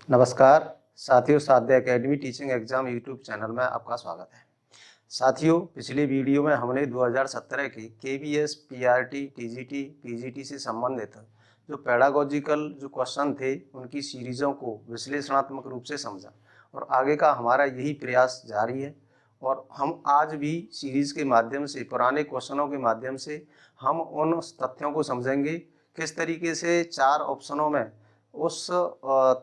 नमस्कार साथियों, साध्य academy teaching exam YouTube channel में आपका स्वागत है। साथियों, पिछले वीडियो में हमने 2017 के केवीएस, पीआरटी, टीजीटी, पीजीटी से संबंधित जो पेडागोजिकल जो क्वेश्चन थे उनकी सीरीज़ों को विश्लेषणात्मक रूप से समझा और आगे का हमारा यही प्रयास जारी है। और हम आज भी सीरीज़ के माध्यम से, पुराने क्वेश्चनों के माध्यम से हम उन तथ्यों को समझेंगे किस तरीके से 4 ऑप्शनों में उस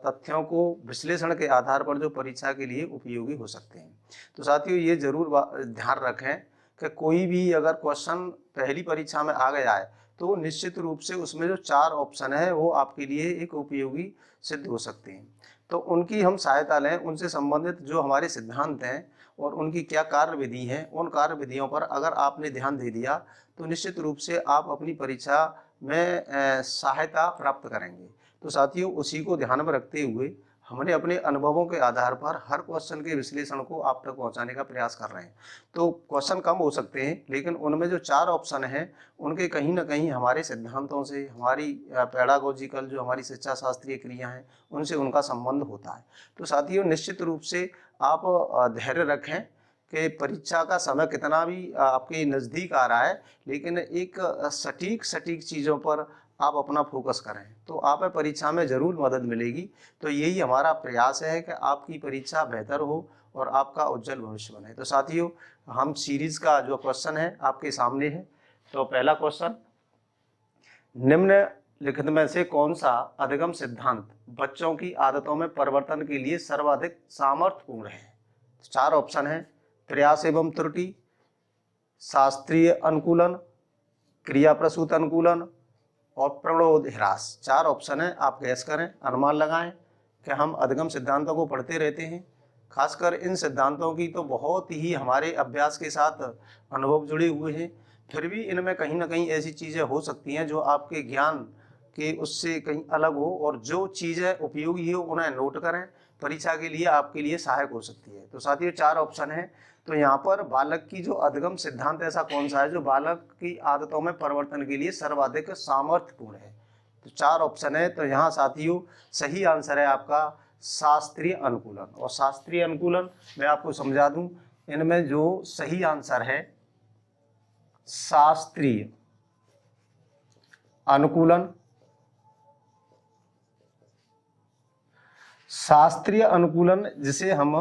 तथ्यों को विश्लेषण के आधार पर जो परीक्षा के लिए उपयोगी हो सकते हैं। तो साथियों, ये जरूर ध्यान रखें कि कोई भी अगर क्वेश्चन पहली परीक्षा में आ गया है तो निश्चित रूप से उसमें जो 4 ऑप्शन है वो आपके लिए एक उपयोगी सिद्ध हो सकते हैं। तो उनकी हम सहायता लें, उनसे संबंधित जो हमारे सिद्धांत हैं और उनकी क्या कार्य विधि है, उन कार्य विधियों पर अगर आपने ध्यान दे दिया तो निश्चित रूप से आप अपनी परीक्षा में सहायता प्राप्त करेंगे। तो साथियों, उसी को ध्यान में रखते हुए हमने अपने अनुभवों के आधार पर हर क्वेश्चन के विश्लेषण को आप तक पहुंचाने का प्रयास कर रहे हैं। तो क्वेश्चन कम हो सकते हैं, लेकिन उनमें जो 4 ऑप्शन हैं उनके कहीं ना कहीं हमारे सिद्धांतों से, हमारी पेडागोजिकल जो हमारी शिक्षा शास्त्रीय क्रिया हैं उनसे उनका संबंध होता है। तो साथियों, निश्चित रूप से आप धैर्य रखें कि परीक्षा का समय कितना भी आपके नज़दीक आ रहा है, लेकिन एक सटीक चीज़ों पर आप अपना फोकस करें तो आप परीक्षा में ज़रूर मदद मिलेगी। तो यही हमारा प्रयास है कि आपकी परीक्षा बेहतर हो और आपका उज्जवल भविष्य बने। तो साथियों, हम सीरीज का जो क्वेश्चन है आपके सामने है। तो पहला क्वेश्चन, निम्नलिखित में से कौन सा अधिगम सिद्धांत बच्चों की आदतों में परिवर्तन के लिए सर्वाधिक सामर्थ्यपूर्ण है? 4 ऑप्शन है: प्रयास एवं त्रुटि, शास्त्रीय अनुकूलन, क्रिया प्रसूत अनुकूलन और प्रणोद ह्रास। 4 ऑप्शन है, आप गैस करें, अनुमान लगाएं कि हम अधिगम सिद्धांतों को पढ़ते रहते हैं। खासकर इन सिद्धांतों की तो बहुत ही हमारे अभ्यास के साथ अनुभव जुड़े हुए हैं, फिर भी इनमें कहीं ना कहीं ऐसी चीज़ें हो सकती हैं जो आपके ज्ञान के उससे कहीं अलग हो, और जो चीज़ें उपयोगी हो उन्हें नोट करें, परीक्षा के लिए आपके लिए सहायक हो सकती है। तो साथियों, 4 ऑप्शन है। तो यहाँ पर बालक की जो अधिगम सिद्धांत ऐसा कौन सा है जो बालक की आदतों में परिवर्तन के लिए सर्वाधिक सामर्थ्यपूर्ण है? तो 4 ऑप्शन है। तो यहाँ साथियों सही आंसर है आपका शास्त्रीय अनुकूलन। और शास्त्रीय अनुकूलन मैं आपको समझा दूं, इनमें जो सही आंसर है शास्त्रीय अनुकूलन। शास्त्रीय अनुकूलन जिसे हम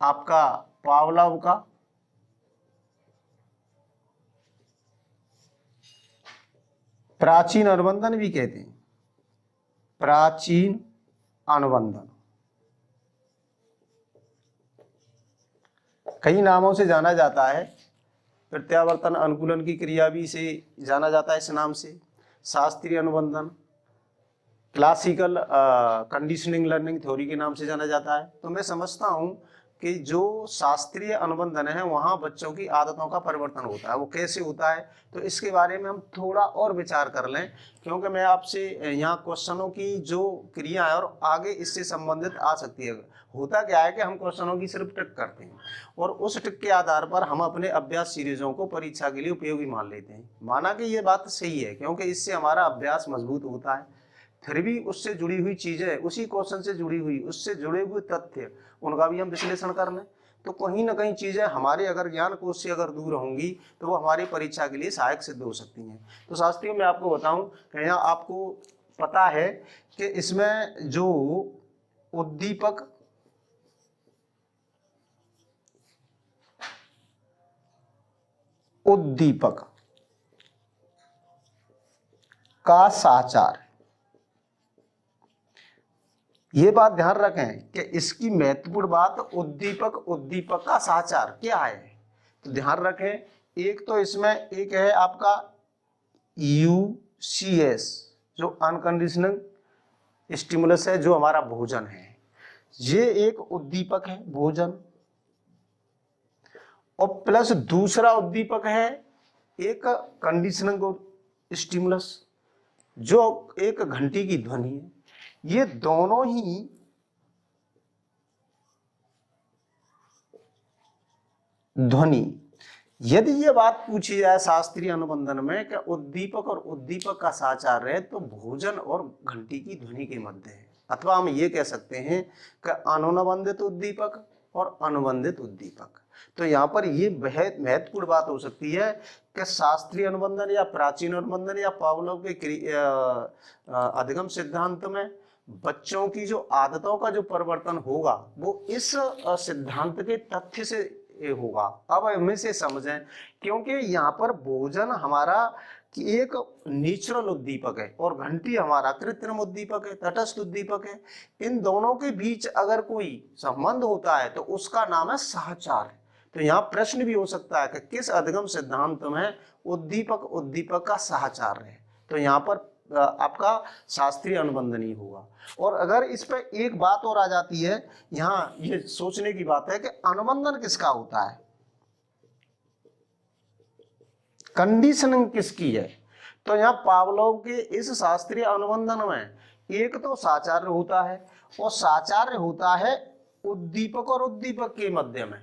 आपका पावलोव का प्राचीन अनुबंधन भी कहते हैं। प्राचीन अनुबंधन कई नामों से जाना जाता है। प्रत्यावर्तन अनुकूलन की क्रिया भी से जाना जाता है इस नाम से। शास्त्रीय अनुबंधन क्लासिकल कंडीशनिंग लर्निंग थ्योरी के नाम से जाना जाता है। तो मैं समझता हूं कि जो शास्त्रीय अनुबंधन है वहाँ बच्चों की आदतों का परिवर्तन होता है। वो कैसे होता है तो इसके बारे में हम थोड़ा और विचार कर लें, क्योंकि मैं आपसे यहाँ क्वेश्चनों की जो क्रिया है और आगे इससे संबंधित आ सकती है। होता क्या है कि हम क्वेश्चनों की सिर्फ टिक करते हैं और उस टिक के आधार पर हम अपने अभ्यास सीरीजों को परीक्षा के लिए उपयोगी मान लेते हैं। माना कि ये बात सही है, क्योंकि इससे हमारा अभ्यास मजबूत होता है, फिर भी उससे जुड़ी हुई चीजें, उसी क्वेश्चन से जुड़ी हुई, उससे जुड़े हुए तथ्य, उनका भी हम विश्लेषण कर लें तो कहीं ना कहीं चीजें हमारे अगर ज्ञान कोश से अगर दूर होंगी तो वो हमारी परीक्षा के लिए सहायक सिद्ध हो सकती हैं। तो शास्त्रियों में आपको बताऊं कि यहाँ आपको पता है कि इसमें जो उद्दीपक का साचार, ये बात ध्यान रखें कि इसकी महत्वपूर्ण बात उद्दीपक का साचार क्या है। तो ध्यान रखें, एक तो इसमें एक है आपका UCS जो अनकंडीशनल स्टिमुलस है, जो हमारा भोजन है, ये एक उद्दीपक है भोजन। और प्लस दूसरा उद्दीपक है एक कंडीशनिंग स्टिमुलस जो एक घंटी की ध्वनि है। ये दोनों ही ध्वनि, यदि ये बात पूछी जाए शास्त्रीय अनुबंधन में कि उद्दीपक और उद्दीपक का साचार है तो भोजन और घंटी की ध्वनि के मध्य है। अथवा हम ये कह सकते हैं कि अनुबंधित उद्दीपक और अनुबंधित उद्दीपक। तो यहाँ पर ये बहुत महत्वपूर्ण बात हो सकती है कि शास्त्रीय अनुबंधन या प्राचीन अनुबंधन या पावलोव के अधिगम सिद्धांत में बच्चों की जो आदतों का जो परिवर्तन होगा वो इस सिद्धांत के तथ्य से होगा। अब हमें से समझें, क्योंकि यहाँ पर भोजन हमारा कि एक नेचुरल उद्दीपक है और घंटी हमारा कृत्रिम उद्दीपक है, तटस्थ उद्दीपक है। इन दोनों के बीच अगर कोई संबंध होता है तो उसका नाम है साहचार। तो यहाँ प्रश्न भी हो सकता है कि किस अधिगम सिद्धांत में उद्दीपक उद्दीपक का साहचार है। तो यहाँ पर आपका शास्त्रीय अनुबंधन ही होगा। और अगर इस पर एक बात और आ जाती है, यहाँ ये सोचने की बात है कि अनुबंधन किसका होता है, कंडीशनिंग किसकी है। तो यहाँ पावलोव के इस शास्त्रीय अनुबंधन में एक तो साचार्य होता है और साचार्य होता है उद्दीपक और उद्दीपक के मध्य में,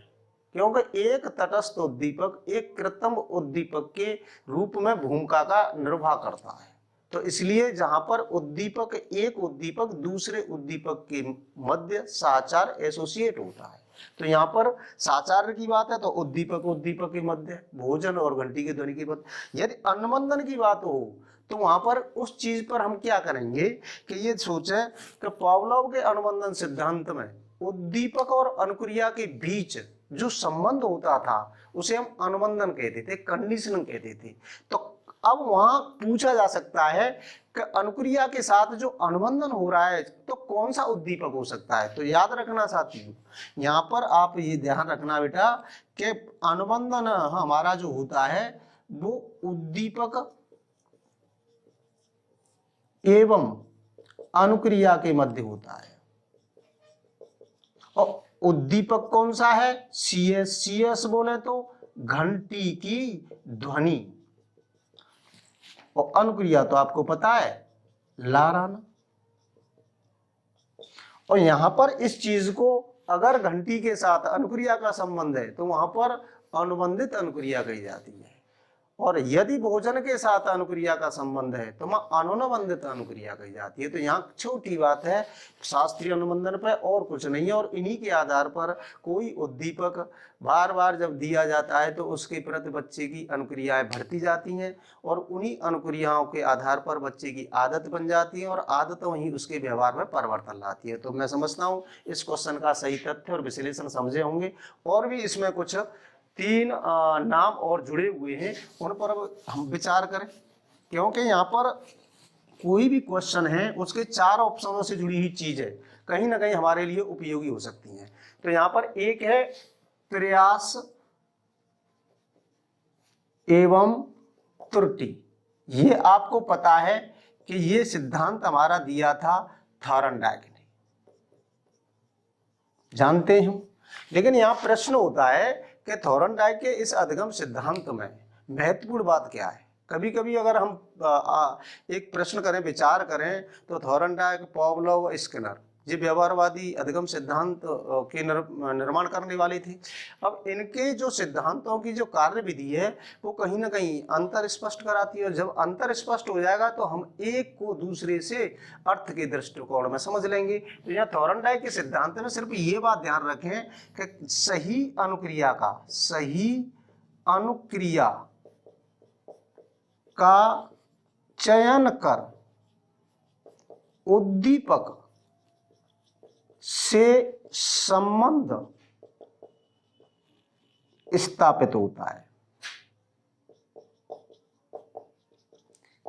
क्योंकि एक तटस्थ उद्दीपक एक कृत्रिम उद्दीपक के रूप में भूमिका का निर्वाह करता है। तो इसलिए जहां पर उद्दीपक एक उद्दीपक दूसरे उद्दीपक के मध्य साचार एसोसिएट होता है। तो यहाँ पर साचार्य की बात है तो उद्दीपक उद्दीपक के मध्य, भोजन और घंटी के ध्वनि के मध्य। यदि अनुबंधन की बात हो तो वहां पर उस चीज पर हम क्या करेंगे कि ये सोचें कि पावलोव के अनुबंधन सिद्धांत में उद्दीपक और अनुक्रिया के बीच जो संबंध होता था उसे हम अनुबंधन कहते थे, कंडीशनिंग कहते थे। तो अब वहां पूछा जा सकता है कि अनुक्रिया के साथ जो अनुबंधन हो रहा है तो कौन सा उद्दीपक हो सकता है। तो याद रखना साथियों, यहाँ पर आप ये ध्यान रखना बेटा कि अनुबंधन हमारा जो होता है वो उद्दीपक एवं अनुक्रिया के मध्य होता है। और उद्दीपक कौन सा है, सीएस। सीएस बोले तो घंटी की ध्वनि, और अनुक्रिया तो आपको पता है लाराना। और यहां पर इस चीज को अगर घंटी के साथ अनुक्रिया का संबंध है तो वहां पर अनुबंधित अनुक्रिया कही जाती है, और यदि भोजन के साथ अनुक्रिया का संबंध है तो वहां अनुबंधित अनुक्रिया कही जाती है। तो यहाँ छोटी बात है शास्त्रीय अनुबंधन पर, और कुछ नहीं है। और इन्हीं के आधार पर कोई उद्दीपक बार बार जब दिया जाता है तो उसके प्रति बच्चे की अनुक्रियाएं बढ़ती जाती हैं, और उन्हीं अनुक्रियाओं के आधार पर बच्चे की आदत बन जाती है, और आदतों ही उसके व्यवहार में परिवर्तन लाती है। तो मैं समझता हूँ इस क्वेश्चन का सही तथ्य और विश्लेषण समझे होंगे। और भी इसमें कुछ 3 नाम और जुड़े हुए हैं, उन पर हम विचार करें, क्योंकि यहाँ पर कोई भी क्वेश्चन है उसके 4 ऑप्शनों से जुड़ी हुई चीज है, कहीं ना कहीं हमारे लिए उपयोगी हो सकती है। तो यहाँ पर एक है प्रयास एवं त्रुटि। ये आपको पता है कि ये सिद्धांत हमारा दिया था थॉर्नडाइक ने, जानते हैं। लेकिन यहाँ प्रश्न होता है कि थॉर्नडाइक के इस अधिगम सिद्धांत में महत्वपूर्ण बात क्या है। कभी कभी अगर हम एक प्रश्न करें, विचार करें, तो थॉर्नडाइक, पावलोव, स्किनर ये व्यवहारवादी अधिगम सिद्धांत के निर्माण करने वाले थे। अब इनके जो सिद्धांतों की जो कार्य विधि है वो कहीं ना कहीं अंतर स्पष्ट कराती है, और जब अंतर स्पष्ट हो जाएगा तो हम एक को दूसरे से अर्थ के दृष्टिकोण में समझ लेंगे। तो यहाँ थॉर्नडाइक के सिद्धांत में सिर्फ ये बात ध्यान रखें कि सही अनुक्रिया का चयन कर उद्दीपक से संबंध स्थापित होता है।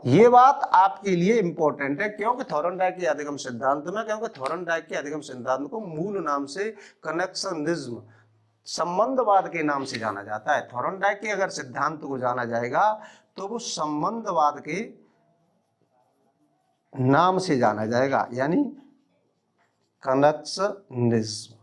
यह बात आपके लिए इंपॉर्टेंट है, क्योंकि थॉर्नडाइक के अधिगम सिद्धांत में, क्योंकि थॉर्नडाइक के अधिगम सिद्धांत को मूल नाम से कनेक्शनिज्म, संबंधवाद के नाम से जाना जाता है। थॉर्नडाइक के अगर सिद्धांत को जाना जाएगा तो वो संबंधवाद के नाम से जाना जाएगा, यानी कनेक्शनिज्म।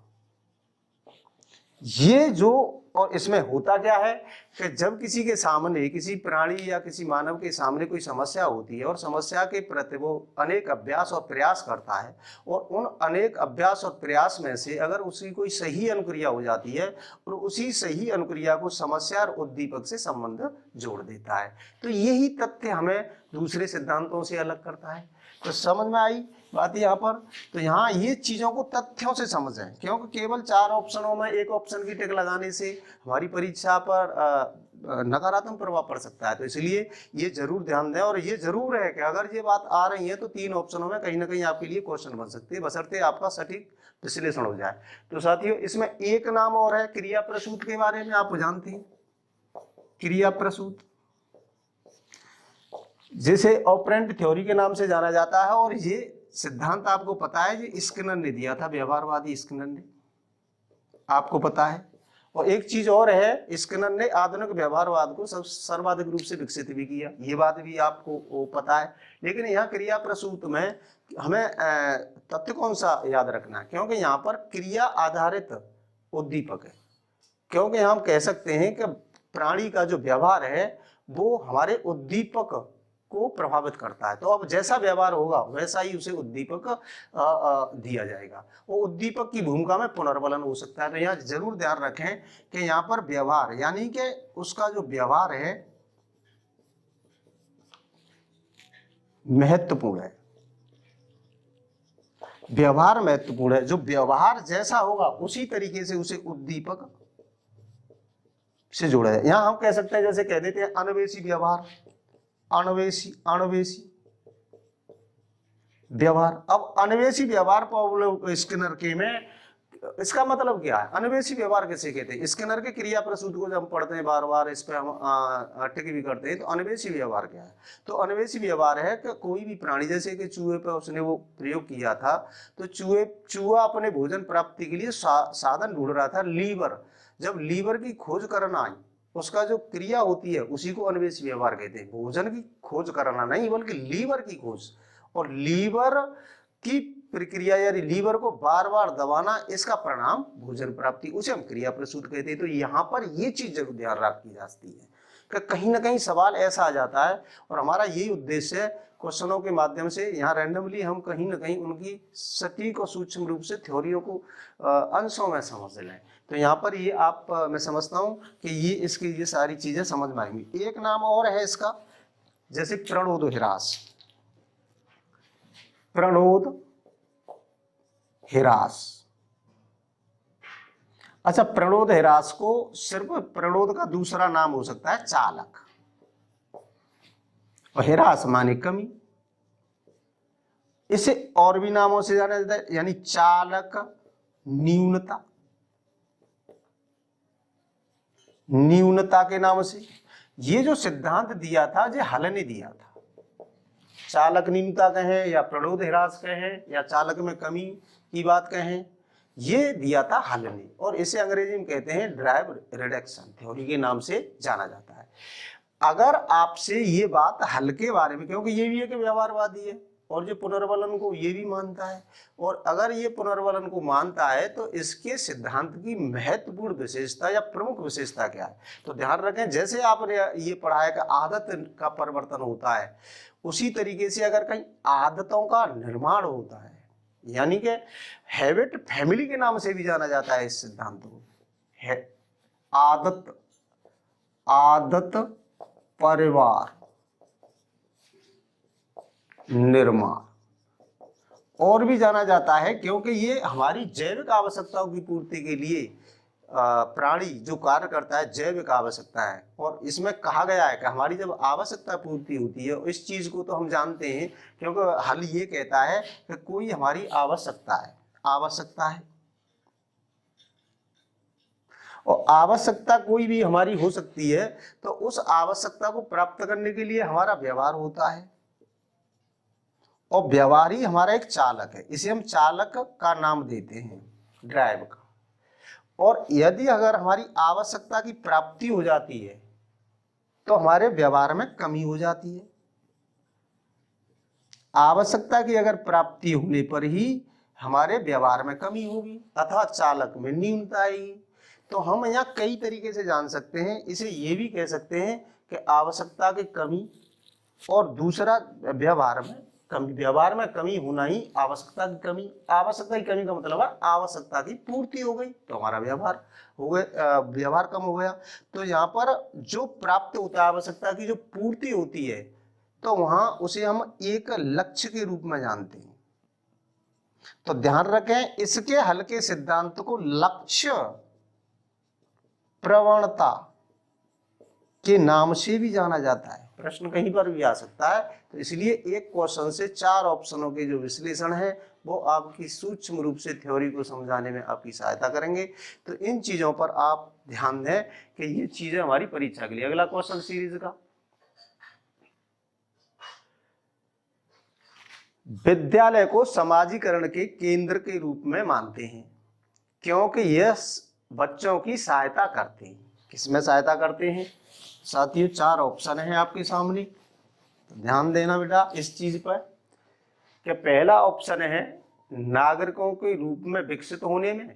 ये जो, और इसमें होता क्या है कि जब किसी के सामने, किसी प्राणी या किसी मानव के सामने कोई समस्या होती है और समस्या के प्रति वो अनेक अभ्यास और प्रयास करता है, और उन अनेक अभ्यास और प्रयास में से अगर उसकी कोई सही अनुक्रिया हो जाती है और उसी सही अनुक्रिया को समस्या और उद्दीपक से संबंध जोड़ देता है। तो यही तथ्य हमें दूसरे सिद्धांतों से अलग करता है। तो समझ में आई बात यहाँ पर। तो यहाँ ये चीजों को तथ्यों से समझें, क्योंकि केवल 4 ऑप्शनों में एक ऑप्शन की टिक लगाने से हमारी परीक्षा पर नकारात्मक प्रभाव पड़ सकता है। तो इसलिए ये जरूर ध्यान दें, और ये जरूर है कि अगर ये बात आ रही है तो 3 ऑप्शनों में कहीं ना कहीं आपके लिए क्वेश्चन बन सकते हैं, बशर्ते आपका सटीक विश्लेषण हो जाए। तो साथियों, इसमें एक नाम और है क्रिया प्रसूत के बारे में, आप जानते हैं क्रिया प्रसूत, जिसे ऑपरेंट थ्योरी के नाम से जाना जाता है। और ये सिद्धांत आपको पता है, ये स्किनर ने दिया था, व्यवहारवादी स्किनर ने, आपको पता है। और एक चीज और है, स्किनर ने आधुनिक व्यवहारवाद को सर्वाधिक रूप से विकसित भी किया, ये बात भी आपको पता है। लेकिन यहाँ क्रिया प्रसूत में हमें तथ्य कौन सा याद रखना है, क्योंकि यहाँ पर क्रिया आधारित उद्दीपक है। क्योंकि हम कह सकते हैं कि प्राणी का जो व्यवहार है वो हमारे उद्दीपक को प्रभावित करता है। तो अब जैसा व्यवहार होगा वैसा ही उसे उद्दीपक दिया जाएगा। वो उद्दीपक की भूमिका में पुनर्बलन हो सकता है। तो यहाँ जरूर ध्यान रखें कि यहाँ पर व्यवहार यानी कि उसका जो व्यवहार है महत्वपूर्ण है, व्यवहार महत्वपूर्ण है। जो व्यवहार जैसा होगा उसी तरीके से उसे उद्दीपक से जोड़ा जाए। यहां हम कह सकते हैं, जैसे कह देते हैं अन्वेषी व्यवहार, अन्वेषी व्यवहार। अब अन्वेषी व्यवहार पाउलो स्किनर के में इसका मतलब क्या है, अन्वेषी व्यवहार किसे कहते हैं? स्किनर के क्रिया प्रसूत को जब हम पढ़ते हैं बार बार, इस पे हम टिक भी करते हैं, तो अन्वेषी व्यवहार क्या है? तो अन्वेषी व्यवहार है कि कोई भी प्राणी, जैसे कि चूहे पे उसने वो प्रयोग किया था, तो चूहा अपने भोजन प्राप्ति के लिए साधन ढूंढ रहा था, लीवर। जब लीवर की खोज करना आई, उसका जो क्रिया होती है उसी को अन्वेषी व्यवहार कहते हैं। भोजन की खोज करना नहीं, बल्कि लीवर की खोज, और लीवर की प्रक्रिया यानी लीवर को बार बार दबाना, इसका परिणाम भोजन प्राप्ति, उसे हम क्रिया प्रसूत कहते हैं। तो यहाँ पर ये चीज जरूर ध्यान रखी जाती है कि कहीं ना कहीं सवाल ऐसा आ जाता है, और हमारा यही उद्देश्य है क्वेश्चनों के माध्यम से यहाँ रैंडमली हम कहीं ना कहीं उनकी सटीक और सूक्ष्म रूप से थ्योरियों को अंशों में समझ लें। तो यहाँ पर ये आप मैं समझता हूँ कि ये इसकी ये सारी चीजें समझ में आएंगी। एक नाम और है इसका, जैसे प्रणोद ह्रास, प्रणोद ह्रास। अच्छा, प्रणोद ह्रास को सिर्फ प्रणोद का दूसरा नाम हो सकता है चालक, और ह्रास माने कमी। इसे और भी नामों से जाना जाता है, यानी चालक न्यूनता, न्यूनता के नाम से। ये जो सिद्धांत दिया था ये हल ने दिया था। चालक न्यूनता कहें या प्रणोद ह्रास कहें या चालक में कमी की बात कहें, ये दिया था हल ने, और इसे अंग्रेजी में कहते हैं ड्राइव रिडक्शन थ्योरी के नाम से जाना जाता है। अगर आपसे ये बात हल के बारे में, क्योंकि ये भी एक व्यवहारवादी है और जो पुनर्बलन को ये भी मानता है, और अगर ये पुनर्बलन को मानता है तो इसके सिद्धांत की महत्वपूर्ण विशेषता या प्रमुख विशेषता क्या है? तो ध्यान रखें, जैसे आपने ये पढ़ा है कि आदत का परिवर्तन होता है, उसी तरीके से अगर कहीं आदतों का निर्माण होता है, यानी कि हैबिट फैमिली के नाम से भी जाना जाता है इस सिद्धांत को, है आदत, आदत परिवार निर्माण, और भी जाना जाता है, क्योंकि ये हमारी जैविक आवश्यकताओं की पूर्ति के लिए प्राणी जो कार्य करता है जैविक आवश्यकता है। और इसमें कहा गया है कि हमारी जब आवश्यकता पूर्ति होती है, इस चीज को तो हम जानते हैं, क्योंकि हल ये कहता है कि कोई हमारी आवश्यकता है, आवश्यकता है, और आवश्यकता कोई भी हमारी हो सकती है, तो उस आवश्यकता को प्राप्त करने के लिए हमारा व्यवहार होता है, और व्यवहार ही हमारा एक चालक है। इसे हम चालक का नाम देते हैं, ड्राइव का। और यदि अगर हमारी आवश्यकता की प्राप्ति हो जाती है तो हमारे व्यवहार में कमी हो जाती है। आवश्यकता की अगर प्राप्ति होने पर ही हमारे व्यवहार में कमी होगी, अथवा चालक में न्यूनता आएगी। तो हम यहाँ कई तरीके से जान सकते हैं। इसे ये भी कह सकते हैं कि आवश्यकता की कमी, और दूसरा व्यवहार में कमी। व्यवहार में कमी होना ही आवश्यकता की कमी, आवश्यकता की कमी का मतलब है आवश्यकता की पूर्ति हो गई तो हमारा व्यवहार हो गया, व्यवहार कम हो गया। तो यहाँ पर जो प्राप्त होता है, आवश्यकता की जो पूर्ति होती है, तो वहां उसे हम एक लक्ष्य के रूप में जानते हैं। तो ध्यान रखें, इसके हल के सिद्धांत को लक्ष्य प्रवणता के नाम से भी जाना जाता है। प्रश्न कहीं पर भी आ सकता है, तो इसलिए एक क्वेश्चन से 4 ऑप्शनों के जो विश्लेषण है वो आपकी सूक्ष्म रूप से थ्योरी को समझाने में आपकी सहायता करेंगे। तो इन चीजों पर आप ध्यान दें कि ये चीजें हमारी परीक्षा के लिए। अगला क्वेश्चन सीरीज का, विद्यालय को समाजीकरण के केंद्र के रूप में मानते हैं क्योंकि यह बच्चों की सहायता करते हैं। किसमें सहायता करते हैं साथियों? 4 ऑप्शन है आपके सामने, तो ध्यान देना बेटा इस चीज पर। कि पहला ऑप्शन है नागरिकों के रूप में विकसित होने में,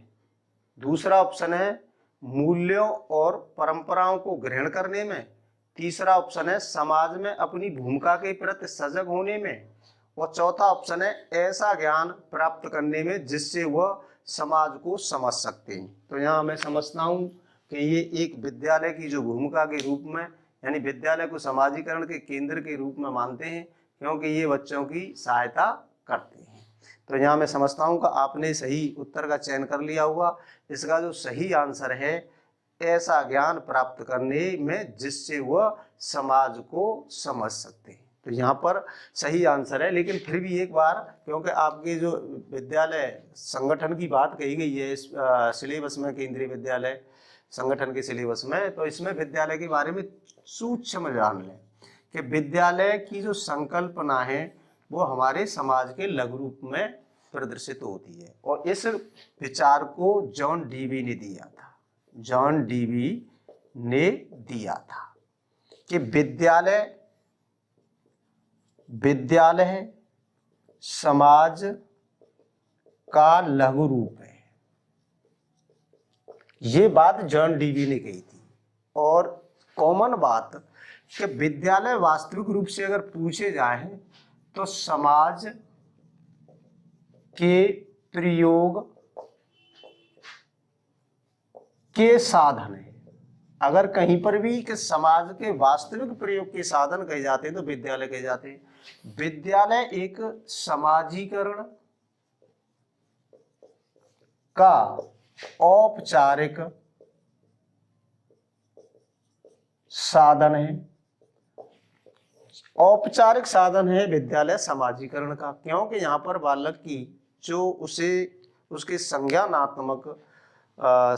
दूसरा ऑप्शन है मूल्यों और परंपराओं को ग्रहण करने में, तीसरा ऑप्शन है समाज में अपनी भूमिका के प्रति सजग होने में, और चौथा ऑप्शन है ऐसा ज्ञान प्राप्त करने में जिससे वह समाज को समझ सकते हैं। तो यहाँ मैं समझता हूँ कि ये एक विद्यालय की जो भूमिका के रूप में, यानी विद्यालय को समाजीकरण के केंद्र के रूप में मानते हैं क्योंकि ये बच्चों की सहायता करते हैं। तो यहाँ मैं समझता हूँ कि आपने सही उत्तर का चयन कर लिया हुआ। इसका जो सही आंसर है ऐसा ज्ञान प्राप्त करने में जिससे वह समाज को समझ सकते हैं। तो यहाँ पर सही आंसर है। लेकिन फिर भी एक बार, क्योंकि आपके जो विद्यालय संगठन की बात कही गई है इस सिलेबस में, केंद्रीय विद्यालय संगठन के सिलेबस में, तो इसमें विद्यालय के बारे में सूक्ष्म जान लें कि विद्यालय की जो संकल्पना है वो हमारे समाज के लघु रूप में प्रदर्शित होती है। और इस विचार को जॉन डीवी ने दिया था। जॉन डीवी ने दिया था कि विद्यालय समाज का लघु रूप है। ये बात जॉन डीवी ने कही थी। और कॉमन बात कि विद्यालय वास्तविक रूप से अगर पूछे जाए तो समाज के प्रयोग के साधन है। अगर कहीं पर भी कि समाज के वास्तविक प्रयोग के साधन कहे जाते हैं तो विद्यालय कहे जाते हैं। विद्यालय एक समाजीकरण का औपचारिक साधन है। औपचारिक साधन है विद्यालय समाजीकरण का, क्योंकि यहाँ पर बालक की जो उसके संज्ञानात्मक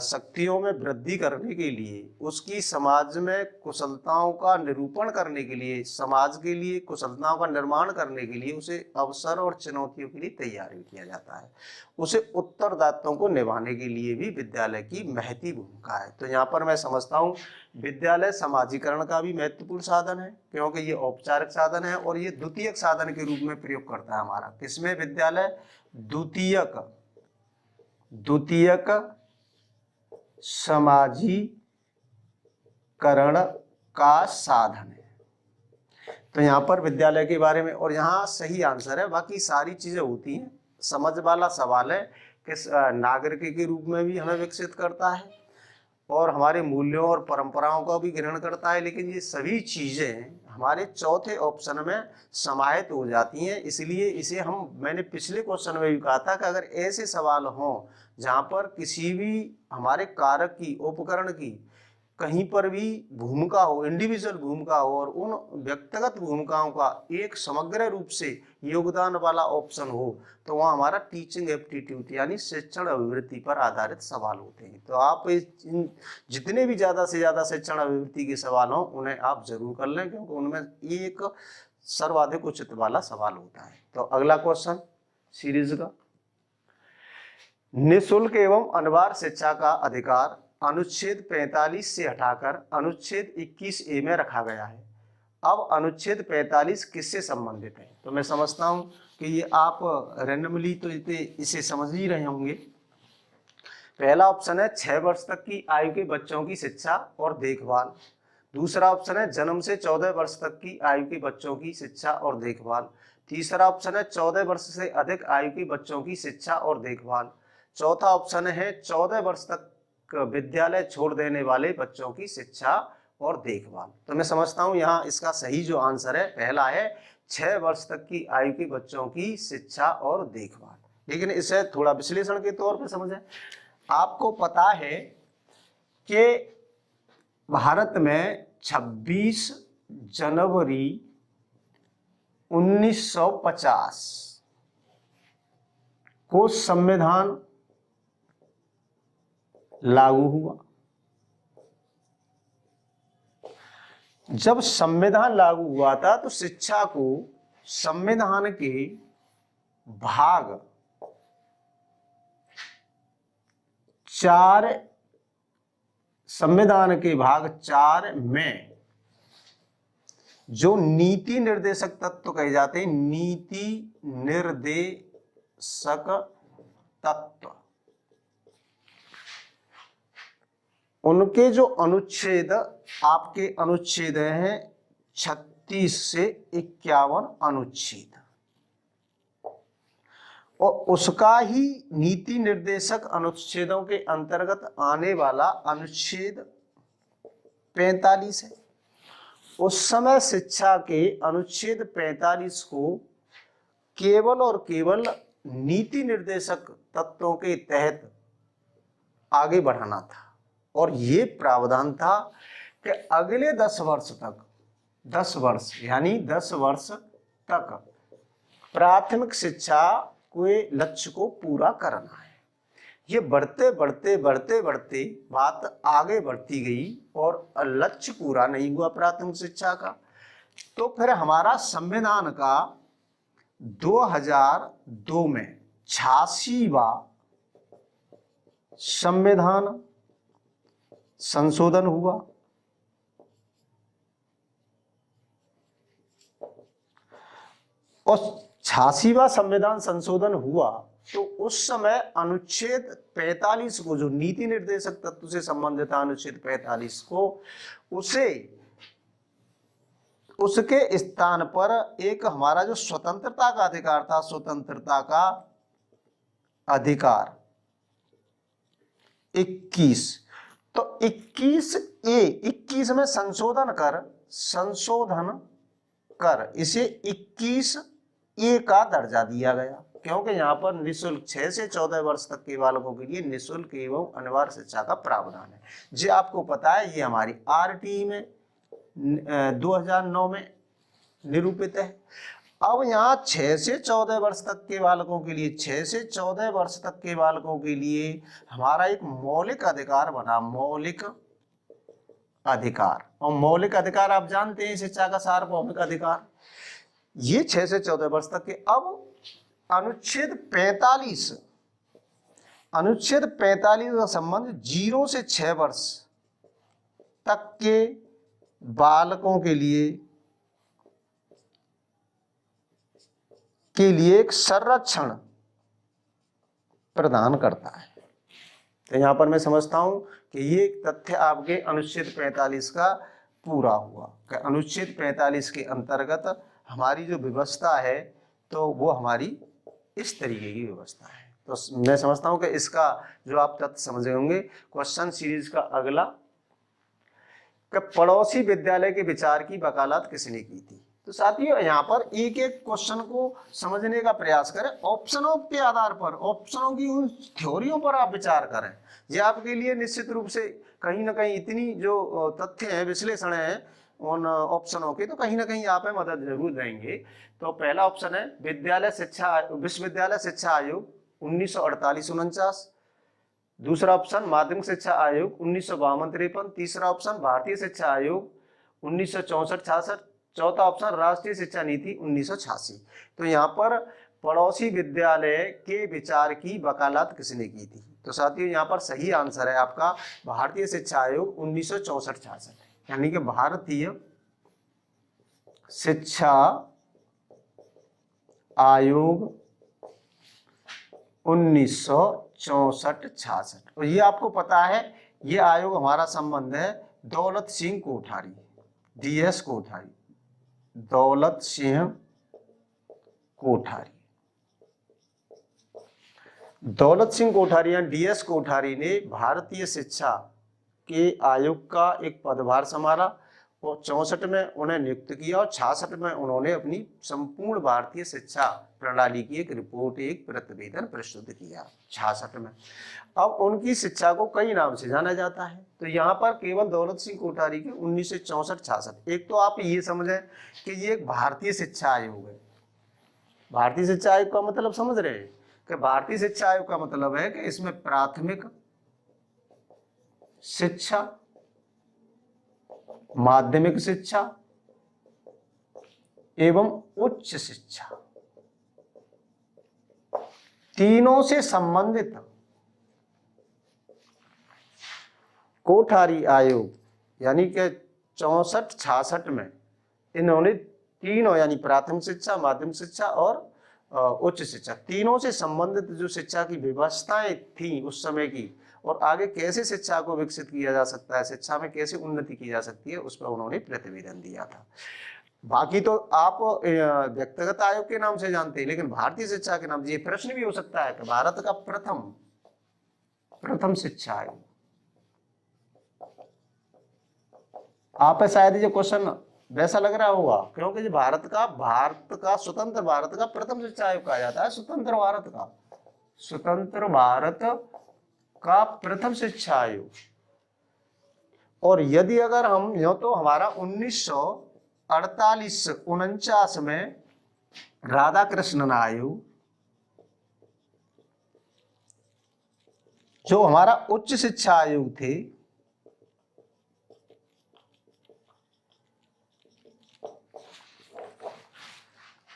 शक्तियों में वृद्धि करने के लिए, उसकी समाज में कुशलताओं का निरूपण करने के लिए, समाज के लिए कुशलताओं का निर्माण करने के लिए उसे अवसर और चुनौतियों के लिए तैयार किया जाता है। उसे उत्तरदायित्वों को निभाने के लिए भी विद्यालय की महती भूमिका है। तो यहाँ पर मैं समझता हूँ विद्यालय समाजीकरण का भी महत्वपूर्ण साधन है, क्योंकि ये औपचारिक साधन है और ये द्वितीयक साधन के रूप में प्रयोग करता है हमारा। किसमें? विद्यालय द्वितीयक समाजीकरण का साधन है। तो यहाँ पर विद्यालय के बारे में, और यहाँ सही आंसर है, बाकी सारी चीजें होती हैं। समझ वाला सवाल है कि नागरिक के रूप में भी हमें विकसित करता है और हमारे मूल्यों और परंपराओं का भी ग्रहण करता है, लेकिन ये सभी चीजें हमारे चौथे ऑप्शन में समाहित हो जाती हैं। इसलिए इसे मैंने पिछले क्वेश्चन में भी कहा था कि अगर ऐसे सवाल हों जहाँ पर किसी भी हमारे कारक की, उपकरण की कहीं पर भी भूमिका हो, इंडिविजुअल भूमिका हो, और उन व्यक्तिगत भूमिकाओं का एक समग्र रूप से योगदान वाला ऑप्शन हो, तो वहाँ हमारा टीचिंग एप्टीट्यूड यानी शिक्षण अभिवृत्ति पर आधारित सवाल होते हैं। तो आप जितने भी ज़्यादा से ज़्यादा शिक्षण अभिवृत्ति के सवाल हों उन्हें आप जरूर कर लें, क्योंकि उनमें एक सर्वाधिक उचित वाला सवाल होता है। तो अगला क्वेश्चन सीरीज का, निःशुल्क एवं अनिवार्य शिक्षा का अधिकार अनुच्छेद 45 से हटाकर अनुच्छेद 21A में रखा गया है। अब अनुच्छेद 45 किससे संबंधित है? तो मैं समझता हूं कि ये आप रैंडमली तो इसे समझ ही रहे होंगे। पहला ऑप्शन है 6 वर्ष तक की आयु के बच्चों की शिक्षा और देखभाल। दूसरा ऑप्शन है जन्म से 14 वर्ष तक की आयु के बच्चों की शिक्षा और देखभाल। तीसरा ऑप्शन है 14 वर्ष से अधिक आयु के बच्चों की शिक्षा और देखभाल। चौथा ऑप्शन है 14 वर्ष तक विद्यालय छोड़ देने वाले बच्चों की शिक्षा और देखभाल। तो मैं समझता हूं यहाँ इसका सही जो आंसर है पहला है, 6 वर्ष तक की आयु के बच्चों की शिक्षा और देखभाल। लेकिन इसे थोड़ा विश्लेषण के तौर पर समझें। आपको पता है कि भारत में 26 जनवरी 1950 को संविधान लागू हुआ। जब संविधान लागू हुआ था तो शिक्षा को संविधान के भाग 4, संविधान के भाग 4 में जो नीति निर्देशक तत्व कहे जाते हैं, नीति निर्देशक तत्व, उनके जो अनुच्छेद, आपके अनुच्छेद हैं 36 से 51 अनुच्छेद, और उसका ही नीति निर्देशक अनुच्छेदों के अंतर्गत आने वाला अनुच्छेद 45 है। उस समय शिक्षा के अनुच्छेद 45 को केवल और केवल नीति निर्देशक तत्वों के तहत आगे बढ़ाना था, और ये प्रावधान था कि अगले 10 वर्ष तक, 10 वर्ष यानी 10 वर्ष तक प्राथमिक शिक्षा के लक्ष्य को पूरा करना है। ये बढ़ते बढ़ते बढ़ते बढ़ते बात आगे बढ़ती गई और लक्ष्य पूरा नहीं हुआ प्राथमिक शिक्षा का। तो फिर हमारा संविधान का 2002 में 86वां संविधान संशोधन हुआ, और 86वां संविधान संशोधन हुआ तो उस समय अनुच्छेद 45 को, जो नीति निर्देशक तत्व से संबंधित अनुच्छेद 45 को, उसके स्थान पर एक हमारा जो स्वतंत्रता का अधिकार था, स्वतंत्रता का अधिकार 21, तो 21 में संशोधन कर इसे 21A का दर्जा दिया गया, क्योंकि यहाँ पर निःशुल्क 6 से 14 वर्ष तक के बालकों के लिए निःशुल्क एवं अनिवार्य शिक्षा का प्रावधान है। जी आपको पता है, ये हमारी RTE में 2009 में निरूपित है। अब यहाँ 6 से 14 वर्ष तक के बालकों के लिए, 6 से 14 वर्ष तक के बालकों के लिए हमारा एक मौलिक अधिकार बना, मौलिक अधिकार। और मौलिक अधिकार आप जानते हैं, शिक्षा का सार्वभौमिक अधिकार, ये 6 से 14 वर्ष तक के। अब अनुच्छेद 45 का संबंध 0 से 6 वर्ष तक के बालकों के लिए एक संरक्षण प्रदान करता है। तो यहां पर मैं समझता हूं कि ये तथ्य आपके अनुच्छेद 45 का पूरा हुआ। अनुच्छेद 45 के अंतर्गत हमारी जो व्यवस्था है तो वो हमारी इस तरीके की व्यवस्था है। तो मैं समझता हूं कि इसका जो आप तथ्य समझे होंगे। क्वेश्चन सीरीज का अगला, कि पड़ोसी विद्यालय के विचार की वकालत किसने की थी। तो साथियों यहाँ पर एक एक क्वेश्चन को समझने का प्रयास करें, ऑप्शनों के आधार पर, ऑप्शनों की उन थ्योरियों पर आप विचार करें। ये आपके लिए निश्चित रूप से कहीं ना कहीं इतनी जो तथ्य है, विश्लेषण है उन ऑप्शनों के, तो कहीं ना कहीं यहाँ पे मदद जरूर देंगे। तो पहला ऑप्शन है विश्वविद्यालय शिक्षा आयोग 1948-49। दूसरा ऑप्शन माध्यमिक शिक्षा आयोग 1952-53। तीसरा ऑप्शन भारतीय शिक्षा आयोग 1964-66। चौथा ऑप्शन राष्ट्रीय शिक्षा नीति 1986। तो यहाँ पर पड़ोसी विद्यालय के विचार की वकालत किसने की थी। तो साथियों यहाँ पर सही आंसर है आपका भारतीय शिक्षा आयोग 1964-66, यानी कि भारतीय शिक्षा आयोग 1964-66। और ये आपको पता है, ये आयोग हमारा संबंध है दौलत सिंह कोठारी, DS कोठारी, दौलत सिंह कोठारी। दौलत सिंह कोठारी या DS कोठारी ने भारतीय शिक्षा के आयोग का एक पदभार संभाला और 64 में उन्हें नियुक्त किया और 66 में उन्होंने अपनी संपूर्ण भारतीय शिक्षा प्रणाली की एक रिपोर्ट, एक प्रतिवेदन प्रस्तुत किया 66 में। अब उनकी शिक्षा को कई नाम से जाना जाता है। तो यहाँ पर केवल दौलत सिंह कोठारी के 1964-66, एक तो आप ये समझें कि ये एक भारतीय शिक्षा आयोग है। भारतीय शिक्षा आयोग का मतलब समझ रहे हैं कि भारतीय शिक्षा आयोग का मतलब है कि इसमें प्राथमिक शिक्षा, माध्यमिक शिक्षा एवं उच्च शिक्षा तीनों से संबंधित कोठारी आयोग यानी कि 64-66 में इन्होंने तीनों यानी प्राथमिक शिक्षा, माध्यमिक शिक्षा और उच्च शिक्षा तीनों से संबंधित जो शिक्षा की व्यवस्थाएं थी उस समय की और आगे कैसे शिक्षा को विकसित किया जा सकता है, शिक्षा में कैसे उन्नति की जा सकती है, उस पर उन्होंने प्रतिवेदन दिया था। बाकी तो आप व्यक्तिगत आयोग के नाम से जानते हैं, लेकिन भारतीय शिक्षा के नाम से ये प्रश्न भी हो सकता है कि भारत का प्रथम शिक्षा आयोग, आप शायद ये क्वेश्चन वैसा लग रहा होगा क्योंकि जो भारत का स्वतंत्र भारत का प्रथम शिक्षा आयोग कहा जाता है, स्वतंत्र भारत का प्रथम शिक्षा आयोग। और यदि अगर हम यो तो हमारा 1948-49 में राधाकृष्णन आयोग जो हमारा उच्च शिक्षा आयोग थे,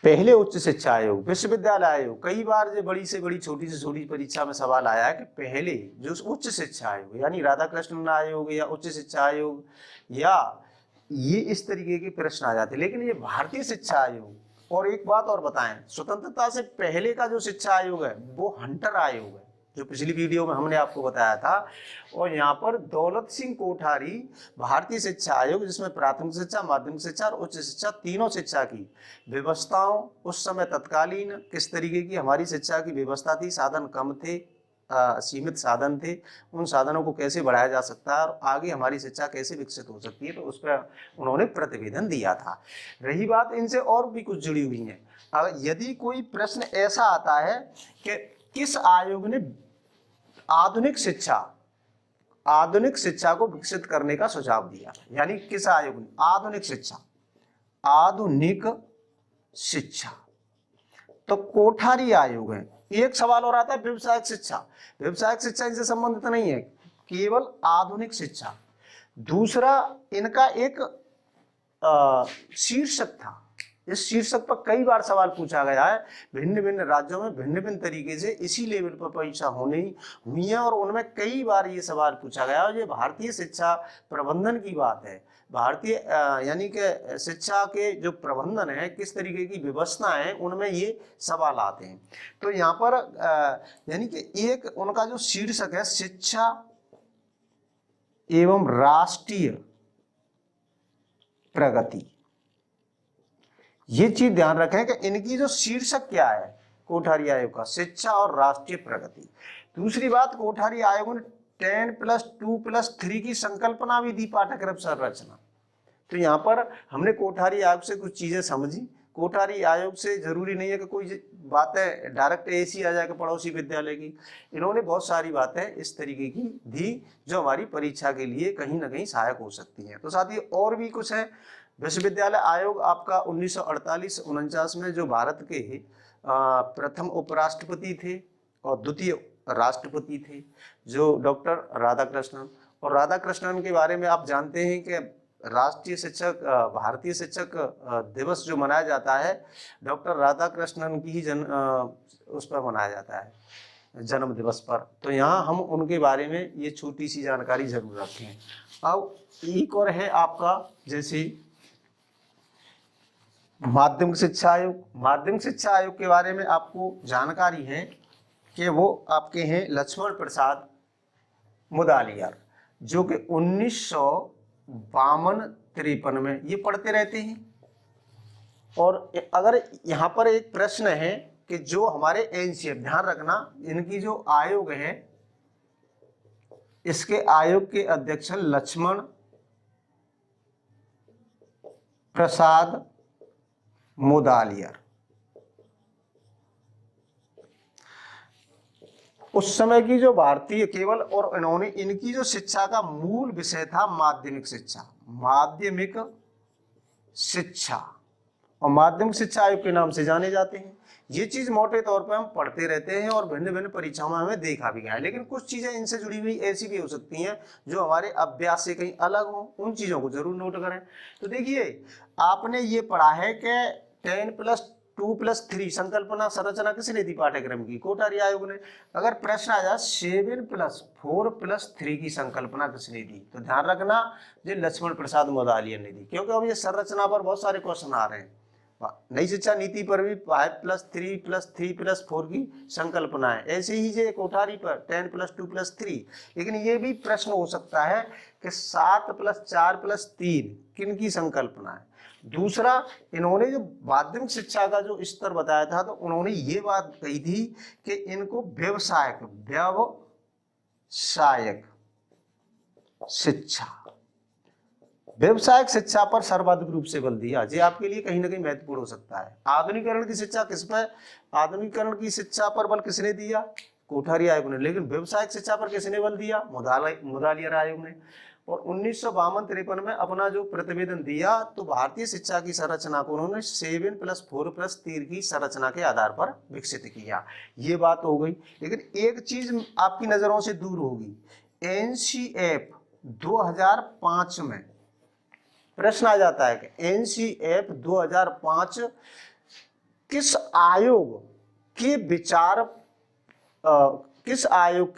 पहले उच्च शिक्षा आयोग, विश्वविद्यालय आयोग, कई बार जो बड़ी से बड़ी छोटी से छोटी परीक्षा में सवाल आया है कि पहले जो उच्च शिक्षा आयोग यानी राधाकृष्णन आयोग या उच्च शिक्षा आयोग या ये इस तरीके के प्रश्न आ जाते, लेकिन ये भारतीय शिक्षा आयोग। और एक बात और बताएं, स्वतंत्रता से पहले का जो शिक्षा आयोग है वो हंटर आयोग है, जो पिछली वीडियो में हमने आपको बताया था। और यहाँ पर दौलत सिंह कोठारी भारतीय शिक्षा आयोग जिसमें प्राथमिक शिक्षा, माध्यमिक शिक्षा और उच्च शिक्षा तीनों शिक्षा की व्यवस्थाओं, उस समय तत्कालीन किस तरीके की हमारी शिक्षा की व्यवस्था थी, साधन कम थे, सीमित साधन थे, उन साधनों को कैसे बढ़ाया जा सकता है और आगे हमारी शिक्षा कैसे विकसित हो सकती है, तो उस पर उन्होंने प्रतिवेदन दिया था। रही बात इनसे और भी कुछ जुड़ी हुई है। यदि कोई प्रश्न ऐसा आता है कि किस आयोग ने आधुनिक शिक्षा को विकसित करने का सुझाव दिया, यानी किस आयोग ने आधुनिक शिक्षा, तो कोठारी आयोग है। एक सवाल और आता है व्यवसायिक शिक्षा इनसे संबंधित नहीं है, केवल आधुनिक शिक्षा। दूसरा इनका एक शीर्षक था, इस शीर्षक पर कई बार सवाल पूछा गया है, भिन्न भिन्न राज्यों में भिन्न भिन्न तरीके से इसी लेवल पर परीक्षा हुई है और उनमें कई बार ये सवाल पूछा गया और ये भारतीय शिक्षा प्रबंधन की बात है। भारतीय यानी कि शिक्षा के जो प्रबंधन है, किस तरीके की व्यवस्था है, उनमें ये सवाल आते हैं। तो यहाँ पर यानी कि एक उनका जो शीर्षक है शिक्षा एवं राष्ट्रीय प्रगति, ये चीज ध्यान रखें कि इनकी जो शीर्षक क्या है कोठारी आयोग का, शिक्षा और राष्ट्रीय प्रगति। दूसरी बात, कोठारी आयोग ने 10+2+3 की संकल्पना भी दी पाठ्यक्रम संरचना। तो यहाँ पर हमने कोठारी आयोग से कुछ चीजें समझी। कोठारी आयोग से जरूरी नहीं है कि कोई बातें डायरेक्ट ऐसी आ जाए कि पड़ोसी विद्यालय की, इन्होंने बहुत सारी बातें इस तरीके की दी जो हमारी परीक्षा के लिए कहीं ना कहीं सहायक हो सकती हैं। तो साथ ही और भी कुछ है। विश्वविद्यालय आयोग आपका 1948-49 में जो भारत के प्रथम उपराष्ट्रपति थे और द्वितीय राष्ट्रपति थे जो डॉक्टर राधाकृष्णन, और राधाकृष्णन के बारे में आप जानते हैं कि राष्ट्रीय शिक्षक भारतीय शिक्षक दिवस जो मनाया जाता है डॉक्टर राधाकृष्णन की ही उस पर मनाया जाता है, जन्म दिवस पर। तो यहाँ हम उनके बारे में ये छोटी सी जानकारी जरूर रखें। अब एक और है आपका जैसे माध्यमिक शिक्षा आयोग। माध्यमिक शिक्षा आयोग के बारे में आपको जानकारी है कि वो आपके हैं लक्ष्मण प्रसाद मुदालियार, जो कि 1952-53 में ये पढ़ते रहते हैं। और अगर यहाँ पर एक प्रश्न है कि जो हमारे एनसीएफ, ध्यान रखना इनकी जो आयोग है इसके आयोग के अध्यक्ष लक्ष्मण प्रसाद मुदालियर। उस समय की जो भारतीय केवल, और इन्होंने, इनकी जो शिक्षा का मूल विषय था माध्यमिक शिक्षा, माध्यमिक शिक्षा, और माध्यमिक शिक्षा आयोग के नाम से जाने जाते हैं। ये चीज मोटे तौर पे हम पढ़ते रहते हैं और भिन्न भिन्न परीक्षाओं में हमें देखा भी गया है, लेकिन कुछ चीजें इनसे जुड़ी हुई ऐसी भी हो सकती हैं जो हमारे अभ्यास से कहीं अलग हो, उन चीजों को जरूर नोट करें। तो देखिए, आपने ये पढ़ा है कि 10+2+3 संकल्पना संरचना किसने दी पाठ्यक्रम की? कोठारी आयोग ने। अगर प्रश्न आ जाए 7+4+3 की संकल्पना किसने दी, तो ध्यान रखना ये लक्ष्मण प्रसाद मुदालियर ने दी, क्योंकि अब ये संरचना पर बहुत सारे क्वेश्चन आ रहे हैं। नई शिक्षा नीति पर भी 5+3+3+4 की संकल्पना है, ऐसे ही जो कोठारी पर 10+2+3। लेकिन ये भी प्रश्न हो सकता है कि 7+4+3 किन की संकल्पना है। दूसरा, इन्होंने जो माध्यमिक शिक्षा का जो स्तर बताया था, तो उन्होंने ये बात कही थी कि इनको व्यावसायिक शिक्षा, व्यवसायिक शिक्षा पर सर्वाधिक रूप से बल दिया। ये आपके लिए कहीं ना कहीं महत्वपूर्ण हो सकता है। आधुनिकीकरण की शिक्षा किस पर, आधुनिकीकरण की शिक्षा पर बल किसने दिया? कोठारी आयोग ने। लेकिन व्यवसायिक शिक्षा पर किसने बल दिया? मुदालियर आयोग ने। और 1952-53 में अपना जो प्रतिवेदन दिया, तो भारतीय शिक्षा की संरचना को उन्होंने 7+4+3 की संरचना के आधार पर विकसित किया। ये बात हो गई। लेकिन एक चीज आपकी नजरों से दूर होगी, एनसीएफ 2005 में प्रश्न आ जाता है कि एनसीएफ 2005 किस आयोग के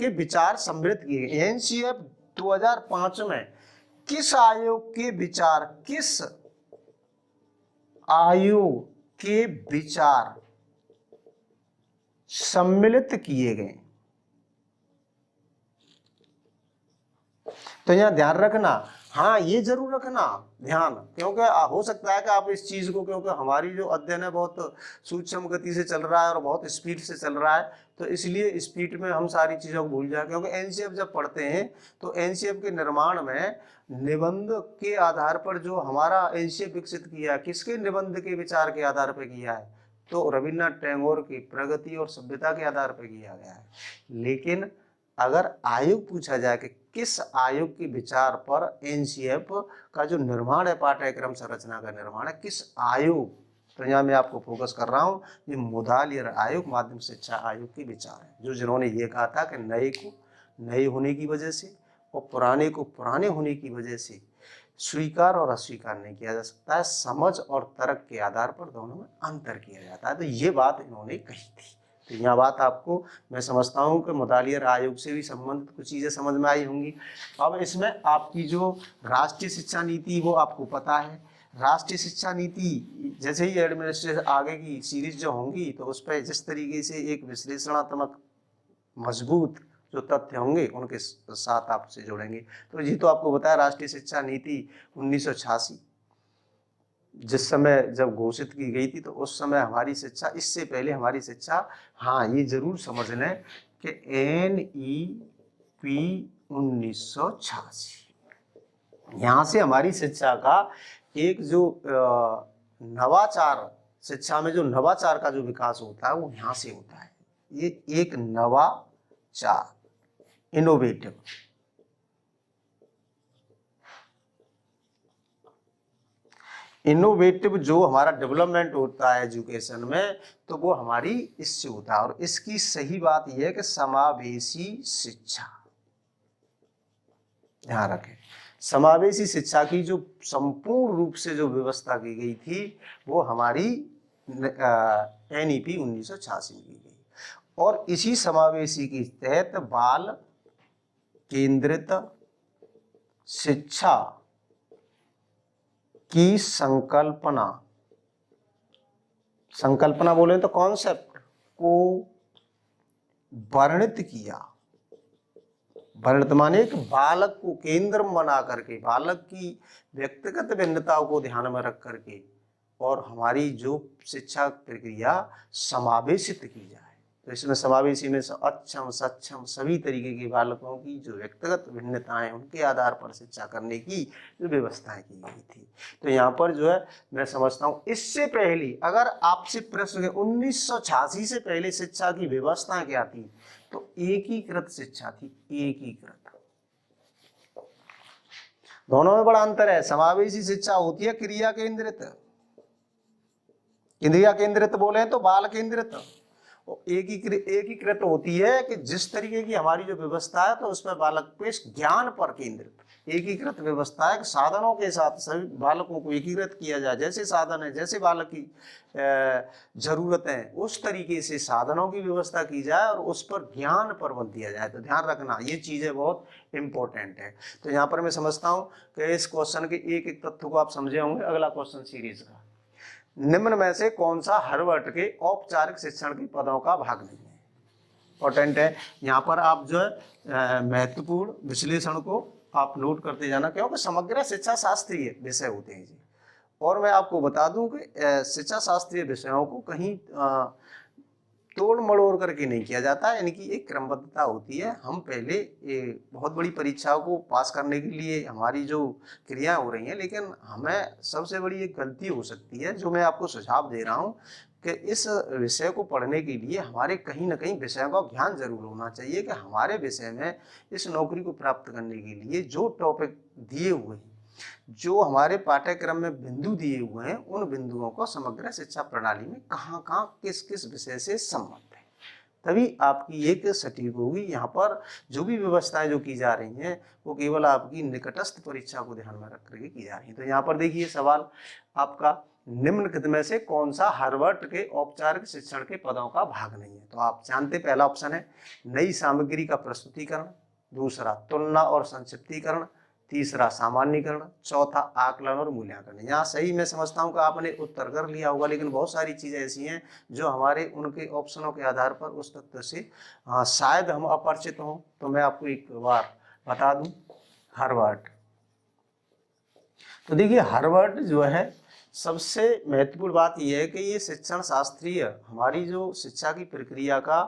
विचार सम्मिलित किए गए? एनसीएफ 2005 में किस आयोग के विचार सम्मिलित किए गए? तो यहां ध्यान रखना, हाँ ये जरूर रखना ध्यान, क्योंकि हो सकता है कि आप इस चीज को, क्योंकि हमारी जो अध्ययन है बहुत सूक्ष्म गति से चल रहा है और बहुत स्पीड से चल रहा है, तो इसलिए स्पीड में हम सारी चीजों को भूल जाए। क्योंकि एनसीएफ जब पढ़ते हैं तो एनसीएफ के निर्माण में निबंध के आधार पर जो हमारा एनसीएफ विकसित किया, किसके निबंध के विचार के आधार पर किया है? तो रविन्द्रनाथ टैगोर की प्रगति और सभ्यता के आधार पर किया गया है। लेकिन अगर आयोग पूछा जाए कि किस आयोग के विचार पर एनसीएफ का जो निर्माण है, पाठ्यक्रम संरचना का निर्माण है, किस आयोग, तो यहाँ मैं आपको फोकस कर रहा हूँ, ये मुदालियर आयोग, माध्यमिक शिक्षा आयोग के विचार है, जो जिन्होंने ये कहा था कि नए को नए होने की वजह से और पुराने को पुराने होने की वजह से स्वीकार और अस्वीकार नहीं किया जा सकता है, समझ और तर्क के आधार पर दोनों में अंतर किया जाता है। तो ये बात इन्होंने कही थी। तो यह बात आपको, मैं समझता हूं कि मुदालियर आयोग से भी संबंधित कुछ चीजें समझ में आई होंगी। अब इसमें आपकी जो राष्ट्रीय शिक्षा नीति, वो आपको पता है। राष्ट्रीय शिक्षा नीति जैसे ही एडमिनिस्ट्रेशन आगे की सीरीज जो होंगी, तो उस पर जिस तरीके से एक विश्लेषणात्मक मजबूत जो तथ्य होंगे उनके साथ आपसे जोड़ेंगे। तो ये तो आपको बताया, राष्ट्रीय शिक्षा नीति 1986 जिस समय जब घोषित की गई थी, तो उस समय हमारी शिक्षा, इससे पहले हमारी शिक्षा, हाँ ये जरूर समझ लें कि NEP 1986, यहाँ से हमारी शिक्षा का एक जो नवाचार, शिक्षा में जो नवाचार का जो विकास होता है वो यहाँ से होता है। ये एक नवाचार, इनोवेटिव जो हमारा डेवलपमेंट होता है एजुकेशन में, तो वो हमारी इससे होता है। और इसकी सही बात यह है कि समावेशी शिक्षा, ध्यान रखें, समावेशी शिक्षा की जो संपूर्ण रूप से जो व्यवस्था की गई थी, वो हमारी NEP 1986 में की गई। और इसी समावेशी के तहत बाल केंद्रित शिक्षा की संकल्पना बोले तो कॉन्सेप्ट को वर्णित किया। वर्णित माने कि बालक को केंद्र बना करके, बालक की व्यक्तिगत भिन्नताओं को ध्यान में रख करके, और हमारी जो शिक्षा प्रक्रिया समावेशित की जाए, तो इसमें समावेशी में अक्षम सक्षम सभी तरीके के बालकों की जो व्यक्तिगत भिन्नताएं उनके आधार पर शिक्षा करने की जो व्यवस्थाएं की गई थी। तो यहाँ पर जो है मैं समझता हूँ इससे पहले अगर आपसे प्रश्न 1986 से पहले शिक्षा की व्यवस्था क्या थी, तो एकीकृत शिक्षा थी। एकीकृत, दोनों में बड़ा अंतर है। समावेशी शिक्षा होती है क्रिया केंद्रित, क्रिया केंद्रित बोले तो बाल केंद्रित। एकीकृत होती है कि जिस तरीके की हमारी जो व्यवस्था है तो उसमें बालक पे ज्ञान पर केंद्रित। एकीकृत व्यवस्था है साधनों के साथ सभी बालकों को एकीकृत किया जाए, जैसे साधन है जैसे बालक की जरूरत है उस तरीके से साधनों की व्यवस्था की जाए और उस पर ज्ञान पर बल दिया जाए। तो ध्यान रखना ये चीजें बहुत इंपॉर्टेंट है। तो यहाँ पर मैं समझता हूँ कि इस क्वेश्चन के एक एक तत्व को आप समझे होंगे। अगला क्वेश्चन सीरीज का, निम्न में से कौन सा हार्वर्ड के औपचारिक शिक्षण के पदों का भाग नहीं है? इंपॉर्टेंट है। यहाँ पर आप जो है महत्वपूर्ण विश्लेषण को आप नोट करते जाना, क्योंकि समग्र शिक्षा शास्त्रीय विषय होते हैं जी। और मैं आपको बता दूं कि शिक्षा शास्त्रीय विषयों को कहीं तोड़ मड़ोड़ करके नहीं किया जाता है, इनकी एक क्रमबद्धता होती है। हम पहले बहुत बड़ी परीक्षाओं को पास करने के लिए हमारी जो क्रियाएं हो रही हैं, लेकिन हमें सबसे बड़ी एक गलती हो सकती है जो मैं आपको सुझाव दे रहा हूं कि इस विषय को पढ़ने के लिए हमारे कहीं ना कहीं विषयों का ज्ञान जरूर होना चाहिए कि हमारे विषय में इस नौकरी को प्राप्त करने के लिए जो टॉपिक दिए हुए हैं, जो हमारे पाठ्यक्रम में बिंदु दिए हुए हैं, उन बिंदुओं को समग्र शिक्षा प्रणाली में कहाँ कहाँ किस किस विषय से संबंध है, तभी आपकी एक सटीक होगी। यहाँ पर जो भी व्यवस्थाएं जो की जा रही हैं वो केवल आपकी निकटस्थ परीक्षा को ध्यान में रख करके की जा रही है। तो यहाँ पर देखिए सवाल आपका, निम्नलिखित में से कौन सा हार्वर्ड के औपचारिक शिक्षण के पदों का भाग नहीं है? तो आप जानते पहला ऑप्शन है नई सामग्री का प्रस्तुतिकरण, दूसरा तुलना और संक्षिप्तीकरण, तीसरा सामान्यीकरण, चौथा आकलन और मूल्यांकन। यहाँ सही मैं समझता हूँ कि आपने उत्तर कर लिया होगा, लेकिन बहुत सारी चीजें ऐसी हैं जो हमारे उनके ऑप्शनों के आधार पर उस तथ्य से शायद हम अपरिचित हों। तो मैं आपको एक बार बता दूं, हार्वर्ड। तो देखिए हार्वर्ड जो है सबसे महत्वपूर्ण बात यह है कि ये शिक्षण शास्त्रीय हमारी जो शिक्षा की प्रक्रिया का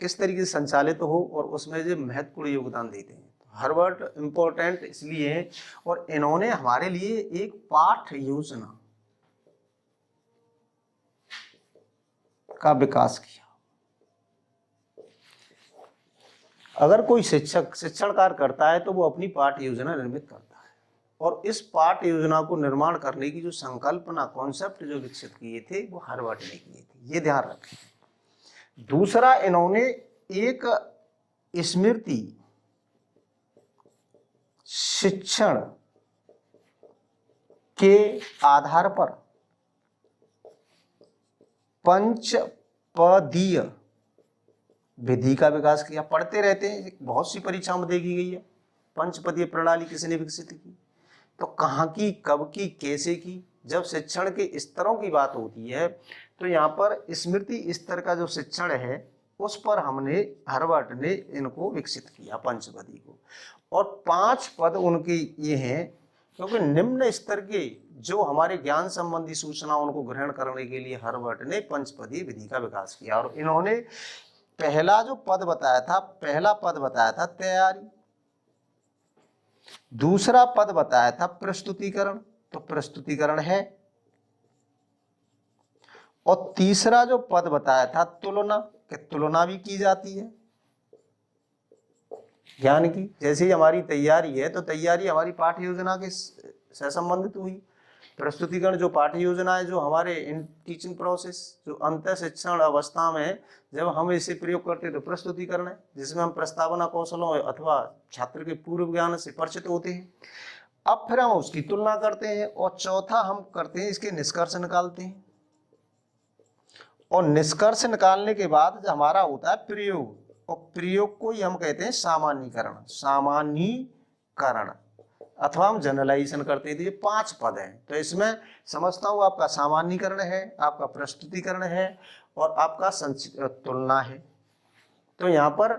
किस तरीके से संचालित हो और उसमें जो महत्वपूर्ण योगदान देते हैं। हार्वर्ड इंपॉर्टेंट इसलिए है और इन्होंने हमारे लिए एक पाठ योजना का विकास किया। अगर कोई शिक्षक शिक्षण कार्य करता है तो वो अपनी पाठ योजना निर्मित करता है, और इस पाठ योजना को निर्माण करने की जो संकल्पना कॉन्सेप्ट जो विकसित किए थे वो हार्वर्ड ने किए थे, ये ध्यान रखें। दूसरा, इन्होंने एक स्मृति शिक्षण के आधार पर पंचपदीय विधि का विकास किया। पढ़ते रहते हैं, बहुत सी परीक्षाओं में देखी गई है। पंचपदीय प्रणाली किसने विकसित की, तो कहाँ की, कब की, कैसे की? जब शिक्षण के स्तरों की बात होती है तो यहाँ पर स्मृति स्तर का जो शिक्षण है उस पर हमने हार्वर्ड ने इनको विकसित किया, पंचपदी को। और 5 पद उनके ये हैं क्योंकि निम्न स्तर के जो हमारे ज्ञान संबंधी सूचना उनको ग्रहण करने के लिए हार्वर्ड ने पंचपदीय विधि का विकास किया। और इन्होंने पहला जो पद बताया था, पहला पद बताया था तैयारी, दूसरा पद बताया था प्रस्तुतिकरण, तो प्रस्तुतिकरण है, और तीसरा जो पद बताया था तुलना, कि तुलना भी की जाती है ज्ञान की। जैसे ही हमारी तैयारी है तो तैयारी हमारी पाठ्य योजना के से संबंधित हुई। प्रस्तुतिकरण जो पाठ्य योजना है, जो हमारे इन टीचिंग प्रोसेस जो अंत शिक्षण अवस्था में जब हम इसे प्रयोग करते हैं तो प्रस्तुतिकरण है, जिसमें हम प्रस्तावना कौशलों अथवा छात्र के पूर्व ज्ञान से परिचित होते हैं। अब फिर हम उसकी तुलना करते हैं, और चौथा हम करते हैं इसके निष्कर्ष निकालते हैं, और निष्कर्ष निकालने के बाद हमारा होता है प्रयोग, और प्रयोग को ही हम कहते हैं सामान्यीकरण। सामान्यीकरण अथवा हम जनरलाइजेशन करते हैं। तो ये 5 पद हैं। तो इसमें समझता हूं आपका सामान्यीकरण है, आपका प्रस्तुतिकरण है, और आपका तुलना है। तो यहाँ पर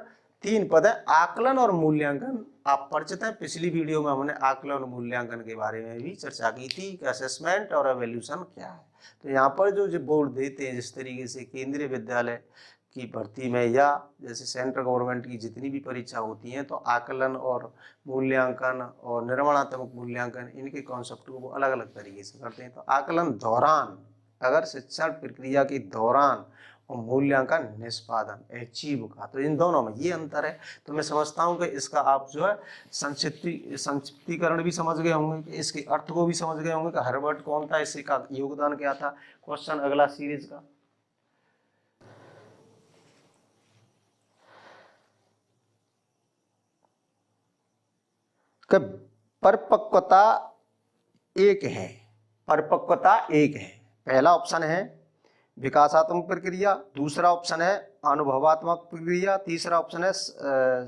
3 पद है आकलन और मूल्यांकन। आप परिचित हैं, पिछली वीडियो में हमने आकलन और मूल्यांकन के बारे में भी चर्चा की थी कि असेसमेंट और एवेल्यूशन क्या है। तो यहाँ पर जो बोर्ड देते हैं, जिस तरीके से केंद्रीय विद्यालय की भर्ती में या जैसे सेंट्रल गवर्नमेंट की जितनी भी परीक्षा होती हैं, तो आकलन और मूल्यांकन और निर्माणात्मक मूल्यांकन, इनके कॉन्सेप्ट को वो अलग अलग तरीके से करते हैं। तो आकलन दौरान, अगर शिक्षण प्रक्रिया के दौरान, और मूल्यांकन निष्पादन अचीव का, तो इन दोनों में ये अंतर है। तो मैं समझता हूँ कि इसका आप जो है संक्षिप्तीकरण भी समझ गए होंगे, कि इसके अर्थ को भी समझ गए होंगे कि हर्बर्ट कौन था, इससे का योगदान क्या था। क्वेश्चन अगला सीरीज का, परिपक्वता एक है, परिपक्वता एक है। पहला ऑप्शन है विकासात्मक प्रक्रिया, दूसरा ऑप्शन है अनुभवात्मक प्रक्रिया, तीसरा ऑप्शन है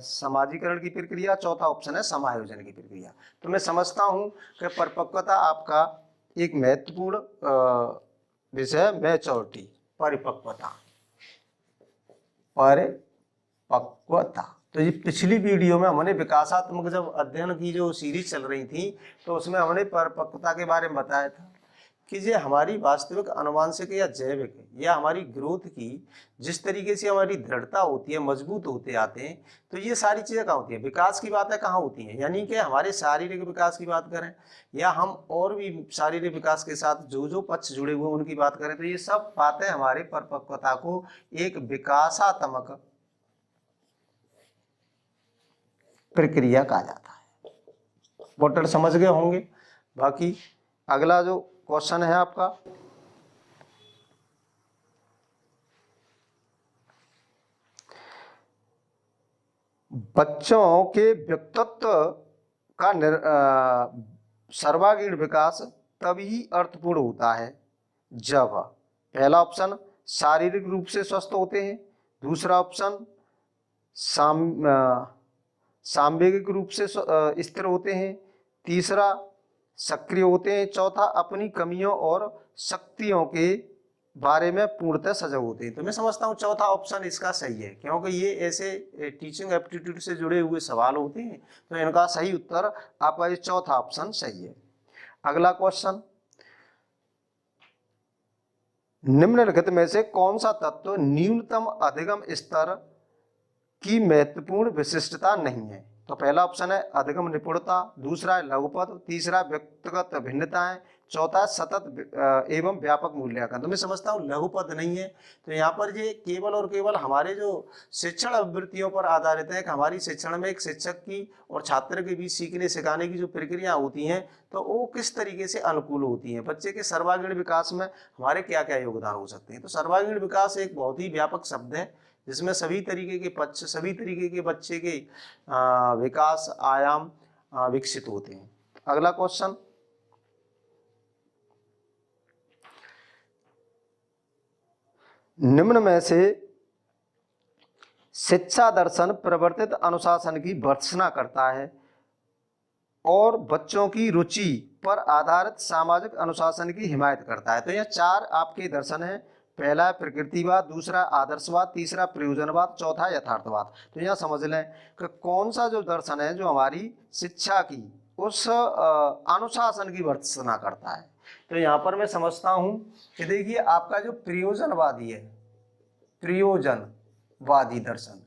समाजीकरण की प्रक्रिया, चौथा ऑप्शन है समायोजन की प्रक्रिया। तो मैं समझता हूं कि परिपक्वता आपका एक महत्वपूर्ण विषय, मैच्योरिटी, परिपक्वता, परिपक्वता। तो ये पिछली वीडियो में हमने विकासात्मक जब अध्ययन की जो सीरीज चल रही थी, तो उसमें हमने परिपक्वता के बारे में बताया था कि ये हमारी वास्तविक अनुवांशिक या जैविक या हमारी ग्रोथ की जिस तरीके से हमारी दृढ़ता होती है, मजबूत होते आते हैं, तो ये सारी चीजें कहाँ होती है, विकास की बातें कहाँ होती हैं। यानी कि हमारे शारीरिक विकास की बात करें या हम और भी शारीरिक विकास के साथ जो जो पक्ष जुड़े हुए उनकी बात करें, तो ये सब बातें हमारे परिपक्वता को एक विकासात्मक प्रक्रिया कहा जाता है। बॉटल समझ गए होंगे। बाकी अगला जो क्वेश्चन है आपका, बच्चों के व्यक्तित्व का सर्वांगीण विकास तभी अर्थपूर्ण होता है जब, पहला ऑप्शन शारीरिक रूप से स्वस्थ होते हैं, दूसरा ऑप्शन सांवेगिक रूप से स्थिर होते हैं, तीसरा सक्रिय होते हैं, चौथा अपनी कमियों और शक्तियों के बारे में पूर्णतः सजग होते हैं। तो मैं समझता हूँ चौथा ऑप्शन इसका सही है, क्योंकि ये ऐसे टीचिंग एप्टीट्यूड से जुड़े हुए सवाल होते हैं, तो इनका सही उत्तर आपका ये चौथा ऑप्शन सही है। अगला क्वेश्चन, निम्नलिखित में से कौन सा तत्व न्यूनतम अधिगम स्तर की महत्वपूर्ण विशिष्टता नहीं है। तो पहला ऑप्शन है अधिगम निपुणता, दूसरा है लघुपद, तीसरा व्यक्तिगत भिन्नताएं, चौथा सतत एवं व्यापक मूल्यांकन। तो मैं समझता हूँ लघुपद नहीं है। तो यहाँ पर ये केवल और केवल हमारे जो शिक्षण अभिवृत्तियों पर आधारित है कि हमारी शिक्षण में एक शिक्षक की और छात्र के बीच सीखने सिखाने की जो प्रक्रिया होती हैं, तो वो किस तरीके से अनुकूल होती हैं, बच्चे के सर्वांगीण विकास में हमारे क्या क्या योगदान हो सकते हैं। तो सर्वांगीण विकास एक बहुत ही व्यापक शब्द है, जिसमें सभी तरीके के पक्ष, सभी तरीके के बच्चे के विकास आयाम विकसित होते हैं। अगला क्वेश्चन, निम्न में से शिक्षा दर्शन प्रवर्तित अनुशासन की भर्त्सना करता है और बच्चों की रुचि पर आधारित सामाजिक अनुशासन की हिमायत करता है। तो यह चार आपके दर्शन हैं, पहला प्रकृतिवाद, दूसरा आदर्शवाद, तीसरा प्रयोजनवाद, चौथा यथार्थवाद। तो यहाँ समझ लें कि कौन सा जो दर्शन है जो हमारी शिक्षा की उस अनुशासन की भर्त्सना करता है। तो यहाँ पर मैं समझता हूँ कि देखिए आपका जो प्रयोजनवादी है, प्रयोजनवादी दर्शन,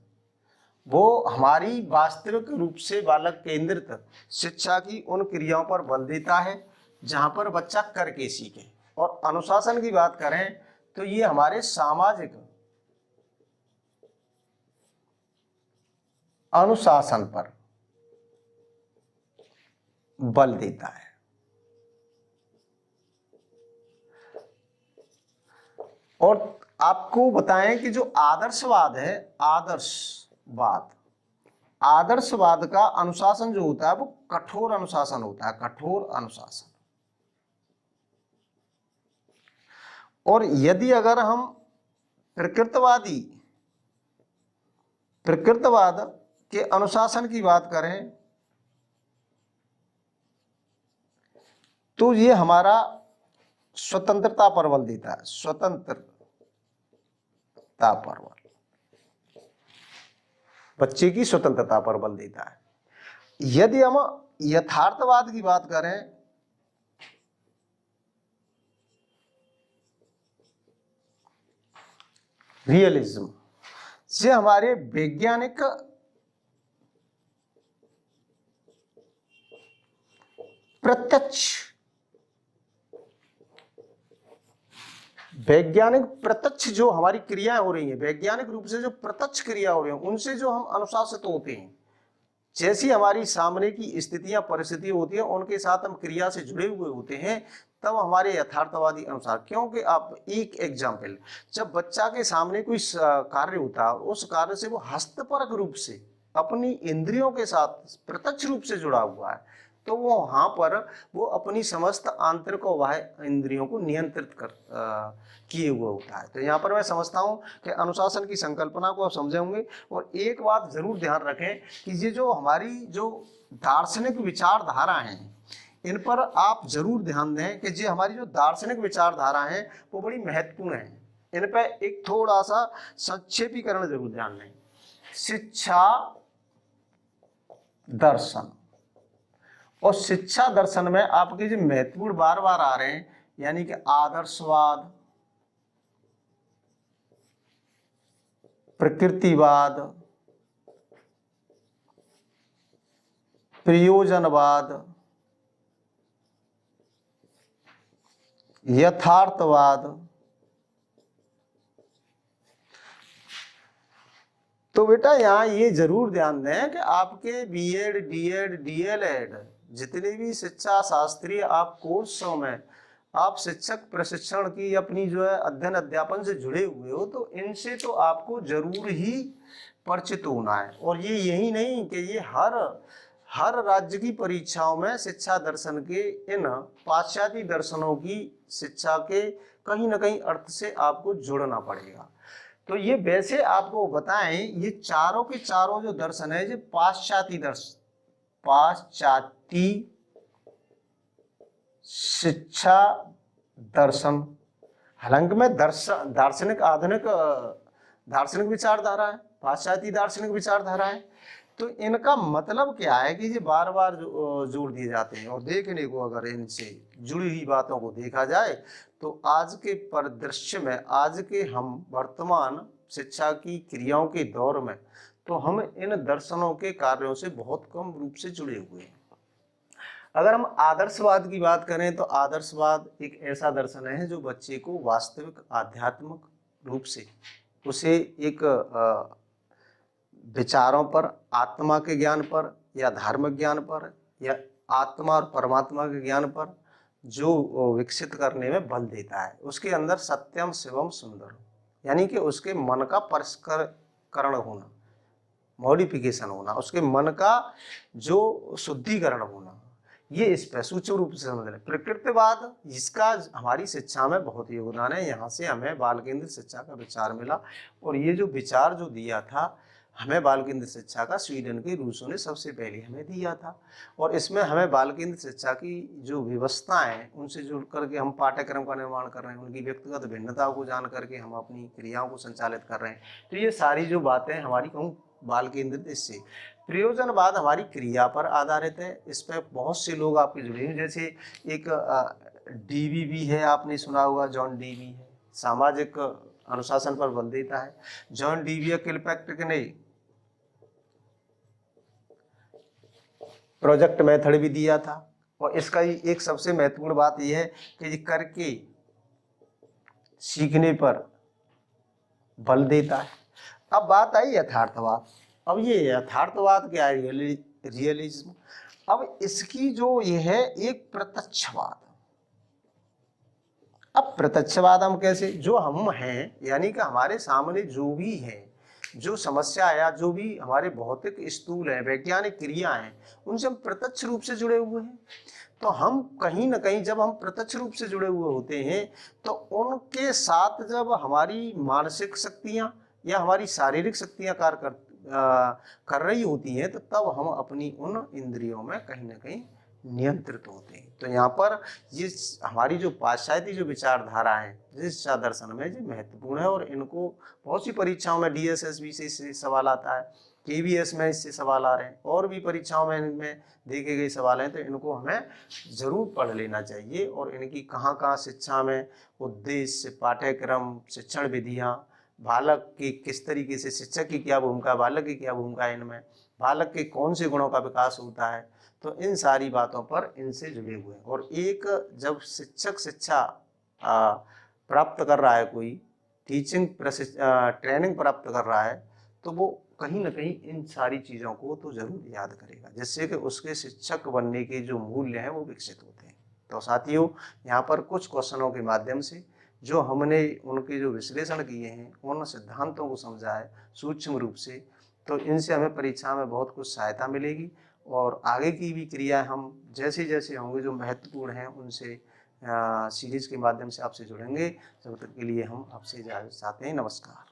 वो हमारी वास्तविक रूप से बालक केंद्रित शिक्षा की उन क्रियाओं पर बल देता है जहां पर बच्चा करके सीखे। और अनुशासन की बात करें तो ये हमारे सामाजिक अनुशासन पर बल देता है। और आपको बताएं कि जो आदर्शवाद है, आदर्शवाद का अनुशासन जो होता है वो कठोर अनुशासन होता है, कठोर अनुशासन। और यदि अगर हम प्रकृतवाद के अनुशासन की बात करें तो ये हमारा स्वतंत्रता पर बल देता है, स्वतंत्रता पर बच्चे की स्वतंत्रता पर बल देता है। यदि हम यथार्थवाद की बात करें, रियलिज्म, ये हमारे वैज्ञानिक प्रत्यक्ष जो हमारी क्रियाएं हो रही हैं, वैज्ञानिक रूप से जो प्रत्यक्ष क्रिया हो रही है, उनसे जो हम अनुशासित होते हैं, जैसी हमारी सामने की स्थितियां परिस्थिति होती है, उनके साथ हम क्रिया से जुड़े हुए होते हैं, तब हमारे यथार्थवादी अनुसार। क्योंकि आप एक एग्जाम्पल, जब बच्चा के सामने कोई कार्य होता है, उस कार्य से वो हस्तपरक रूप से अपनी इंद्रियों के साथ प्रत्यक्ष रूप से जुड़ा हुआ है, तो वो वहां पर वो अपनी समस्त आंतरिक और बाह्य इंद्रियों को नियंत्रित किए हुए होता है। तो यहाँ पर मैं समझता हूँ कि अनुशासन की संकल्पना को आप समझेंगे। और एक बात जरूर ध्यान रखें कि ये जो हमारी जो दार्शनिक विचारधारा हैं, इन पर आप जरूर ध्यान दें कि ये हमारी जो दार्शनिक विचारधारा है वो बड़ी महत्वपूर्ण है। इन पर एक थोड़ा सा संक्षेपीकरण जरूर ध्यान दें। शिक्षा दर्शन, और शिक्षा दर्शन में आपके जो महत्वपूर्ण बार बार आ रहे हैं, यानी कि आदर्शवाद, प्रकृतिवाद, प्रयोजनवाद, यथार्थवाद। तो बेटा यहाँ ये जरूर ध्यान दें कि आपके बीएड, डीएड, डीएलएड जितने भी शिक्षा शास्त्रीय आप कोर्सों में आप शिक्षक प्रशिक्षण की अपनी जो है अध्ययन अध्यापन से जुड़े हुए हो, तो इनसे तो आपको जरूर ही परिचित होना है। और ये यही नहीं कि ये हर राज्य की परीक्षाओं में शिक्षा दर्शन के इन पाश्चात्य दर्शनों की शिक्षा के कहीं ना कहीं अर्थ से आपको जुड़ना पड़ेगा। तो ये वैसे आपको बताएं, ये चारों के चारों जो दर्शन है, ये पाश्चात्य शिक्षा दर्शन, हालांकि में दार्शनिक आधुनिक दार्शनिक विचारधारा है, पाश्चात्य दार्शनिक विचारधारा है। तो इनका मतलब क्या है कि ये बार बार जोड़ दिए जाते हैं। और देखने को अगर इनसे जुड़ी हुई बातों को देखा जाए तो आज के परिदृश्य में, आज के हम वर्तमान शिक्षा की क्रियाओं के दौर में, तो हम इन दर्शनों के कार्यों से बहुत कम रूप से जुड़े हुए हैं। अगर हम आदर्शवाद की बात करें तो आदर्शवाद एक ऐसा दर्शन है जो बच्चे को वास्तविक आध्यात्मिक रूप से उसे एक विचारों पर, आत्मा के ज्ञान पर या धार्मिक ज्ञान पर या आत्मा और परमात्मा के ज्ञान पर जो विकसित करने में बल देता है। उसके अंदर सत्यम शिवम सुंदर, यानी कि उसके मन का परिष्करण होना, मॉडिफिकेशन होना, उसके मन का जो शुद्धिकरण होना, ये इस पर सूक्ष्म रूप से समझ लें। प्रकृतिवाद, इसका हमारी शिक्षा में बहुत योगदान है। यहाँ से हमें बाल केंद्रित शिक्षा का विचार मिला, और ये जो विचार जो दिया था हमें बाल केंद्रित शिक्षा का स्वीडन के रूसों ने सबसे पहले हमें दिया था। और इसमें हमें बाल केंद्रित शिक्षा की जो व्यवस्थाएं हैं उनसे जुड़ करके हम पाठ्यक्रम का निर्माण कर रहे हैं, उनकी व्यक्तिगत भिन्नताओं को जान करके हम अपनी क्रियाओं को संचालित कर रहे हैं। तो ये सारी जो बातें हमारी कहूँ बाल केंद्रित, इससे प्रयोजनवाद हमारी क्रिया पर आधारित है। इस पर बहुत से लोग आपके जुड़े हैं, जैसे एक डीवी भी है, आपने सुना होगा, जॉन डीवी है, सामाजिक अनुशासन पर बल देता है। जॉन डीवी किलपैट्रिक ने प्रोजेक्ट मेथड भी दिया था, और इसका एक सबसे महत्वपूर्ण बात यह है कि ये करके सीखने पर बल देता है। अब बात आई यथार्थवाद। अब ये यथार्थवाद क्या है? रियलिज्म। अब इसकी जो ये है एक प्रत्यक्षवाद। अब प्रत्यक्षवाद हम कैसे, जो हम हैं, यानी कि हमारे सामने जो भी है, जो समस्या या जो भी हमारे भौतिक स्थूल है, वैज्ञानिक क्रिया है, उनसे हम प्रत्यक्ष रूप से जुड़े हुए हैं। तो हम कहीं ना कहीं जब हम प्रत्यक्ष रूप से जुड़े हुए होते हैं, तो उनके साथ जब हमारी मानसिक शक्तियां या हमारी शारीरिक शक्तियां कार्य कर रही होती हैं, तो तब हम अपनी उन इंद्रियों में कहीं ना कहीं नियंत्रित होते हैं। तो यहाँ पर ये हमारी जो पाश्चात्य जो विचारधारा है, जिस शिक्षा दर्शन में, जो महत्वपूर्ण है, और इनको बहुत सी परीक्षाओं में DSSB से सवाल आता है। केवीएस में इससे सवाल आ रहे हैं, और भी परीक्षाओं में इनमें देखे गए सवाल हैं, तो इनको हमें जरूर पढ़ लेना चाहिए। और इनकी कहाँ कहाँ शिक्षा में उद्देश्य, पाठ्यक्रम, शिक्षण विधियाँ, बालक की किस तरीके से, शिक्षक की क्या भूमिका, बालक की क्या भूमिका है, इनमें बालक के कौन से गुणों का विकास होता है, तो इन सारी बातों पर इनसे जुड़े हुए हैं। और एक जब शिक्षक शिक्षा प्राप्त कर रहा है, कोई टीचिंग ट्रेनिंग प्राप्त कर रहा है, तो वो कहीं ना कहीं इन सारी चीज़ों को तो जरूर याद करेगा, जिससे कि उसके शिक्षक बनने के जो मूल्य हैं वो विकसित होते हैं। तो साथियों, यहाँ पर कुछ क्वेश्चनों के माध्यम से जो हमने उनके जो विश्लेषण किए हैं, उन सिद्धांतों को समझा है सूक्ष्म रूप से, तो इनसे हमें परीक्षा में बहुत कुछ सहायता मिलेगी। और आगे की भी क्रिया हम जैसे जैसे होंगे जो महत्वपूर्ण हैं, उनसे सीरीज के माध्यम से आपसे जुड़ेंगे। तब तक के लिए हम आपसे इजाज़त चाहते हैं। नमस्कार।